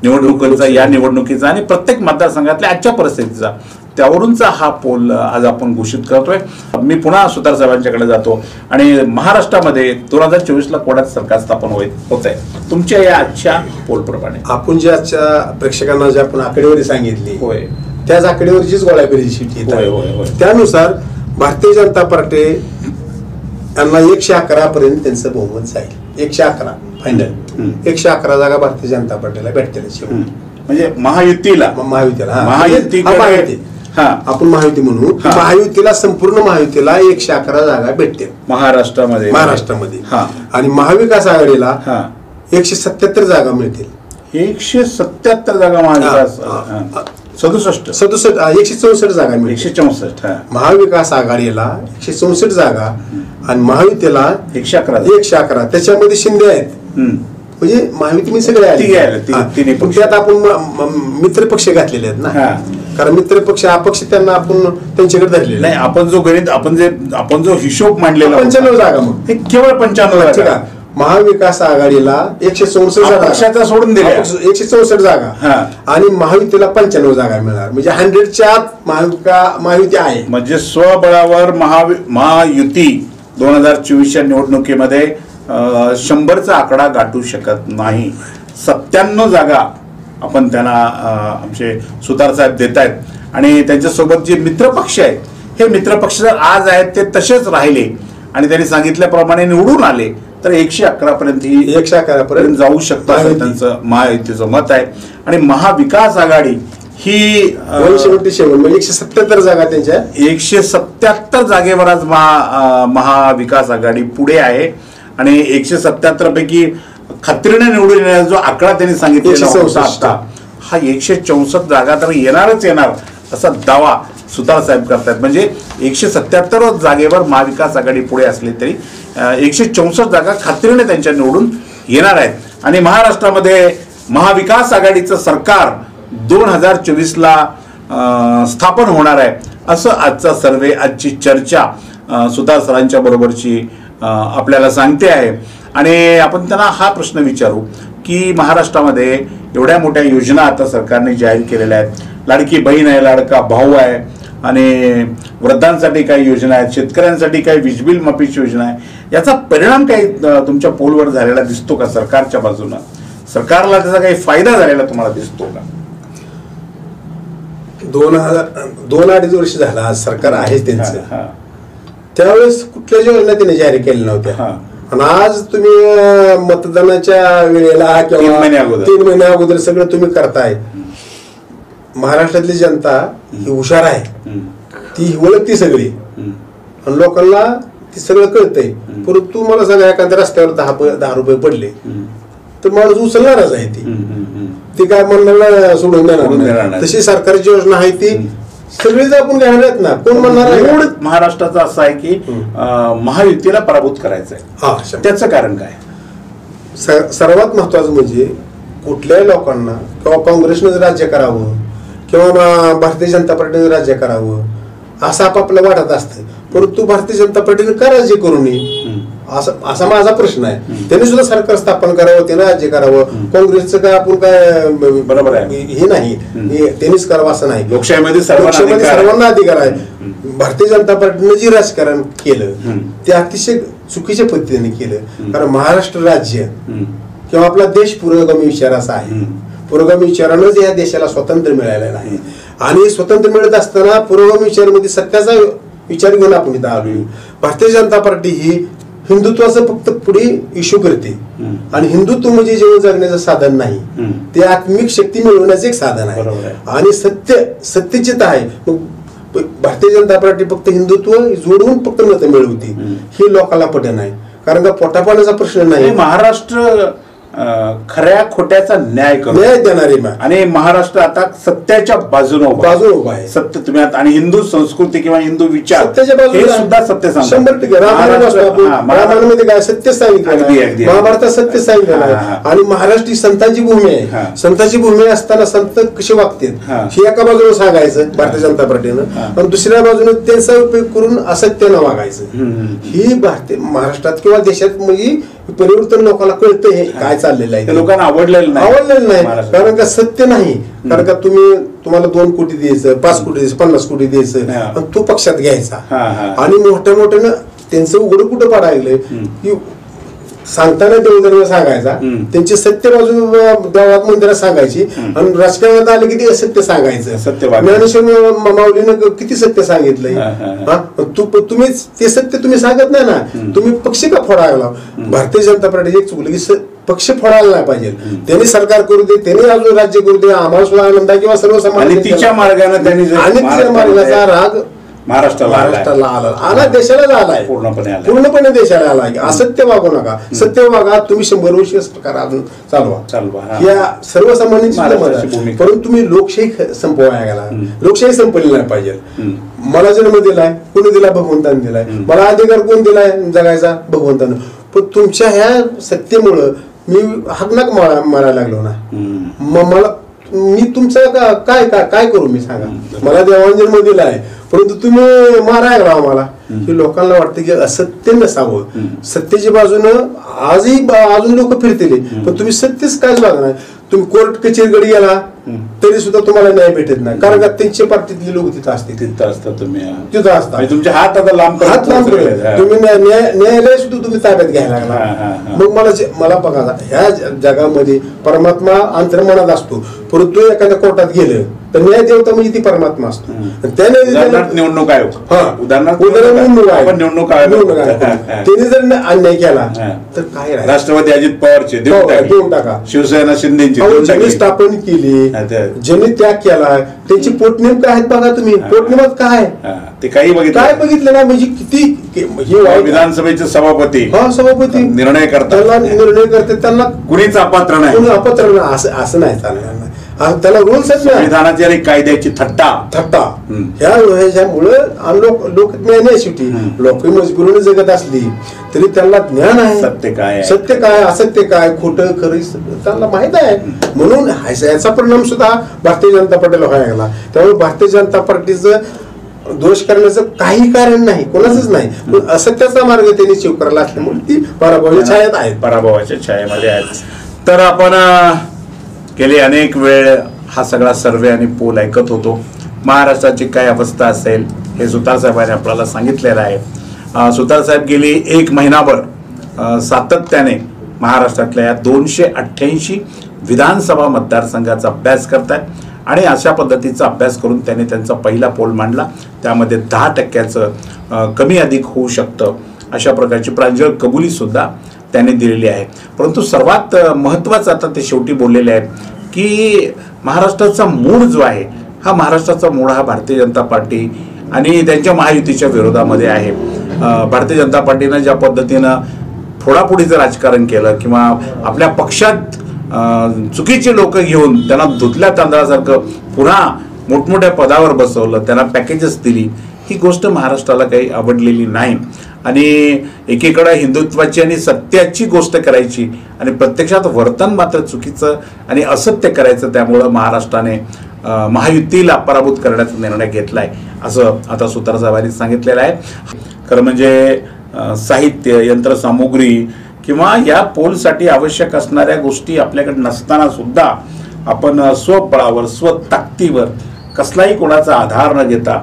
निवडणुकीचा, या निवडणुकीचा आणि प्रत्येक मतदारसंघातल्या आजच्या परिस्थितीचा, त्यावरूनचा हा पोल आज आपण घोषित करतोय. मी पुन्हा सुतार साहेबांच्याकडे जातो आणि महाराष्ट्रामध्ये 2024ला कोणाचं सरकार स्थापन होत आहे तुमच्या या आजच्या पोलप्रमाणे? आपण जे आजच्या प्रेक्षकांना जे आपण आकडेवारी सांगितली होय त्याच आकडेवारीचीच गोळाबेरीची त्यानुसार भारतीय जनता पार्टी यांना 111 पर्यंत त्यांचं बहुमत जाईल. 111 फायनल 111 जागा भारतीय जनता पार्टीला भेटतील. म्हणजे महायुतीला आपण महायुती म्हणू, महायुतीला संपूर्ण महायुतीला 111 जागा भेटतील महाराष्ट्रामध्ये आणि महाविकास आघाडीला 177 जागा मिळतील. 177 जागा महाविकास 164 जागा मिळतील. 164 महाविकास आघाडीला 164 जागा आणि महायुतीला 111. त्याच्यामध्ये शिंदे आहेत म्हणजे महायुती सगळे आले. त्यात आपण मित्र पक्ष घातलेले आहेत ना, कारण मित्र पक्ष अपक्ष त्यांना आपण त्यांच्याकडे धरलेले नाही. आपण जो हिशोब मांडलेला 95 जागा, मग हे केवळ 95 जागा. महाविकास आघाडीला 164 जागा सोडून दिल्या, 164 जागा आणि महायुतीला 95 जागा मिळणार. म्हणजे 100च्या आत महायुती आहे. म्हणजे स्वबळावर महायुती 2024च्या निवडणुकीमध्ये 100चा आकडा गाठू शकत नाही. 97 जागा आपण त्यांना आमचे सुतार साहेब देत आहेत. आणि त्यांच्यासोबत जे मित्रपक्ष आहेत, हे मित्रपक्ष जर आज आहेत ते तसेच राहिले आणि त्यांनी सांगितल्याप्रमाणे निवडून आले तर 111 पर्यंत जाऊ शकतात असं त्यांचं महायुतीचं मत आहे. आणि महाविकास आघाडी ही 177 जागा, त्यांच्या 177 जागेवर आज महाविकास आघाडी पुढे आहे. आणि 177 पैकी खात्रीने निवडून येण्याचा जो आकडा त्यांनी सांगितलेला होता, हा 164 जागा तर येणारच येणार असा दावा सुतार साहेब करतात. म्हणजे 177 जागेवर महाविकास आघाडी पुढे असली तरी 164 जागा खात्रीने त्यांच्या निवडून येणार आहेत. आणि महाराष्ट्रामध्ये महाविकास आघाडीचं सरकार 2024ला स्थापन होणार आहे असं आजचा सर्वे, आजची चर्चा सुतार सरांच्या बरोबरची आपल्याला सांगते आहे. आणि आपण त्यांना हा प्रश्न विचारू की महाराष्ट्रामध्ये एवढ्या मोठ्या योजना आता सरकारने जाहीर केलेल्या आहेत. लाडकी बहीण आहे, लाडका भाऊ आहे, आणि वृद्धांसाठी काही योजना आहेत, शेतकऱ्यांसाठी काही वीज बिल माफीची योजना आहे. याचा परिणाम काही तुमच्या पोलवर झालेला दिसतो का सरकारच्या बाजूनं? सरकारला त्याचा काही फायदा झालेला तुम्हाला दिसतो का? 2-2.5 वर्ष झाला आज सरकार आहे त्यांचं. त्यावेळेस कुठल्याच योजना त्याने जाहीर केल्या नव्हत्या. आणि आज तुम्ही मतदानाच्या वेळेला किंवा 3 महिन्या अगोदर सगळं तुम्ही करताय. महाराष्ट्रातली जनता ही हुशार आहे, ती ओळखती सगळी आणि लोकांना ती सगळं कळतंय. परंतु मला सांगा, एखाद्या रस्त्यावर 10 रुपये पडले तर माणूस उचलणारच आहे. ती काय म्हणणार सोडून देणार. तशी सरकारची योजना आहे ती सगळीच आपण घ्यायला ना. कोण म्हणणार? महाराष्ट्राचं असं आहे की महायुतीला पराभूत करायचं आहे. त्याचं कारण काय? सर्वात महत्वाचं म्हणजे कुठल्याही लोकांना किंवा काँग्रेसनं राज्य करावं किंवा भारतीय जनता पार्टीने राज्य करावं असं आपापलं वाटत असतं. परंतु भारतीय जनता पार्टीने का राज्य करू नये असा माझा प्रश्न आहे. त्यांनी सुद्धा सरकार स्थापन करावं, त्यानं राज्य करावं. काँग्रेसचं काय आपण काय बरोबर आहे हे नाही, त्यांनीच करावं असं नाही. लोकशाहीमध्ये सर्वांना अधिकार आहे. भारतीय जनता पार्टीने जे राजकारण केलं ते अतिशय चुकीच्या पद्धतीने केलं. कारण महाराष्ट्र राज्य किंवा आपला देश पुरोगामी विचाराचा आहे. पुरोगामी विचारानंच या देशाला स्वातंत्र्य मिळालेलं आहे. आणि स्वातंत्र्य मिळत असताना पुरोगामी विचारामध्ये सत्याचा विचार घेऊन आपण इथं आलो. भारतीय जनता पार्टी ही हिंदुत्वाचं फक्त पुढे इश्यू करते. आणि हिंदुत्व म्हणजे जीवन जगण्याचं साधन नाही, ते आत्मिक शक्ती मिळवण्याचं एक साधन आहे. आणि सत्यचित आहे. भारतीय जनता पार्टी फक्त हिंदुत्व जोडून फक्त मतं मिळवते, हे लोकांना पटत नाही. कारण का पोटापाण्याचा प्रश्न नाही. महाराष्ट्र खऱ्या खोट्याचा न्याय देणारे आणि महाराष्ट्र आता सत्याच्या बाजूने उभा आहे. सत्य तुम्ही आणि हिंदू संस्कृती किंवा हिंदू विचार सत्याच्या बाजूला सुद्धा सत्य सांगतात. 100% रामायणामध्ये काय सत्य सांगितलं, महाभारतात सत्य सांगितलं आहे. आणि महाराष्ट्र ही संतांची भूमी आहे. संतांची भूमी असताना संत कसे वागतात हे एका बाजूने सांगायचं भारतीय जनता पार्टीनं, आणि दुसऱ्या बाजूने त्यांचा उपयोग करून असत्यानं वागायचं. ही भारतीय महाराष्ट्रात किंवा देशात म्हणजे परिवर्तन लोकांना कळतं हे काय चाललेलं आहे. लोकांना आवडलेलं नाही. कारण का सत्य नाही. कारण का तुम्हाला 2 कोटी द्यायचं, 5 कोटी द्यायचं, 50 कोटी द्यायचं आणि तो पक्षात घ्यायचा. आणि मोठ्या मोठ्यानं त्यांचं उघड कुठं पडायला की सांगताना देवधर्म सांगायचा, त्यांची सत्य बाजू देवळात मंदिरात सांगायची, आणि राजकारणात आले की ते सत्य सांगायचं. ज्ञानेश्वर माऊलीनं किती सत्य सांगितलंय. तुम्ही ते सत्य तुम्ही सांगत नाही ना, तुम्ही पक्ष का फोडायला? भारतीय जनता पार्टी एक चुकलं की पक्ष फोडायला नाही पाहिजे. त्यांनी सरकार करू दे, त्यांनी अजून राज्य करू दे, आम्हाला सुद्धा आनंद आहे किंवा सर्वसामान्य तिच्या मार्गाने त्यांनी आणि तिच्या मार्गाचा राग महाराष्ट्राला आला, देशाला आलाय, पूर्णपणे देशाला आला. असत्य वागू नका, सत्य वागा. तुम्ही 100 वर्ष सरकार अजून चालवा, या सर्वसामान्यांची. परंतु तुम्ही लोकशाही संपवायला गेला. लोकशाही संपली नाही पाहिजे. मला जन्म दिलाय, कोणी दिला? भगवंताने दिलाय. मला अधिकार कोण दिलाय जगायचा? भगवंतानं. पण तुमच्या ह्या सत्तेमुळं मी हाकनाक मारायला लागलो ना. मी तुमचं काय काय करू मी सांगा? मला देवाने जन्म दिलाय, परंतु तुम्ही मारायला आम्हाला. की लोकांना वाटतं की असत्य नसावं, सत्तेच्या बाजूनं आजही अजून लोक फिरतील, पण तुम्ही सत्यच काय बघा नाही. तुम्ही कोर्ट कचेरीकडे गेला तरी सुद्धा तुम्हाला न्याय भेटत नाही, कारण का त्यांच्या पार्टीतले लोक तिथं असते. तिथं असतात तुम्ही, तिथं असतात. तुमचे हात आता लांब हात लांब तुम्ही न्यायालय सुद्धा तुम्ही ताब्यात घ्यायला लागला. मग मला बघा, ह्या जगामध्ये परमात्मा अंतर्मनात असतो, परंतु एखाद्या कोर्टात गेलं तर न्याय देवता म्हणजे ती परमात्मा असतो. निवडणूक आयोग, निवडणूक त्यांनी जर अन्याय केला तर काय राष्ट्रवादी अजित पवारचे देऊन टाका, शिवसेना शिंदेची ज्यांनी स्थापन केली, ज्यांनी त्याग केला, त्यांची पोटनेम काय आहेत बघा तुम्ही. पोटनेमात काय ते काही बघितलं ना, म्हणजे किती विधानसभेचे सभापती निर्णय करतात, त्यांना कुणीच अपात्र नाही, असं नाही चालणार. त्याला रूल्स संविधानाची आणि कायद्याची थट्टा ह्यामुळं लोक ज्ञानी आहे. शेवटी लोक मजबुरीने जगत असली तरी त्यांना ज्ञान आहे, सत्य काय असत्य काय खोटं खरं त्यांना माहित आहे. म्हणून याचा परिणाम सुद्धा भारतीय जनता पार्टीला व्हायला लागला. त्यामुळे भारतीय जनता पार्टीचं दोष करण्याचं काही कारण नाही, कोणाचंच नाही, पण असत्याचा मार्ग त्यांनी स्वीकारला असल्यामुळे ती पराभवाच्या छायेत आहेत, पराभवाच्या छायेमध्ये आहेत. तर आपण गेली अनेक वेळ हा सगळा सर्वे आणि पोल ऐकत होतो. महाराष्ट्राची काय अवस्था असेल हे सुतार साहेबांनी आपल्याला सांगितलेलं आहे. सुतार साहेब गेली 1 महिनाभर सातत्याने महाराष्ट्रातल्या या 288 विधानसभा मतदारसंघाचा अभ्यास करतायत आणि अशा पद्धतीचा अभ्यास करून त्यांनी त्यांचा पहिला पोल मांडला. त्यामध्ये 10% कमी अधिक होऊ शकतं अशा प्रकारची प्रांजळ कबुली सुद्धा त्यांनी दिलेली आहे. परंतु सर्वात महत्त्वाचं आता ते शेवटी बोललेले आहेत की महाराष्ट्राचा मूळ जो आहे, हा महाराष्ट्राचा मूळ हा भारतीय जनता पार्टी आणि त्यांच्या महायुतीच्या विरोधामध्ये आहे. भारतीय जनता पार्टीनं ज्या पद्धतीनं फोडाफोडीचं राजकारण केलं किंवा आपल्या पक्षात चुकीचे लोक घेऊन त्यांना धुतल्या तांदळासारखं पुन्हा मोठमोठ्या पदावर बसवलं, त्यांना पॅकेजेस दिली, ही गोष्ट महाराष्ट्राला काही आवडलेली नाही. आणि एकीकडे हिंदुत्वाची आणि सत्याची गोष्ट करायची आणि प्रत्यक्षात वर्तन मात्र चुकीचं आणि असत्य करायचं. त्यामुळं महाराष्ट्राने महायुतीला पराभूत करण्याचा निर्णय घेतलाय असं आता सुतार साहेबांनी सांगितलेलं आहे. खरं म्हणजे साहित्य, यंत्रसामुग्री किंवा या पोलसाठी आवश्यक असणाऱ्या गोष्टी आपल्याकडे नसताना सुद्धा आपण स्वबळावर स्वताकदीवर कसलाही कोणाचा आधार न घेता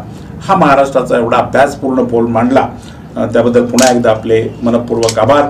हा महाराष्ट्राचा एवढा अभ्यासपूर्ण पोल मांडला. त्याबद्दल पुन्हा एकदा आपले मनपूर्वक आभार.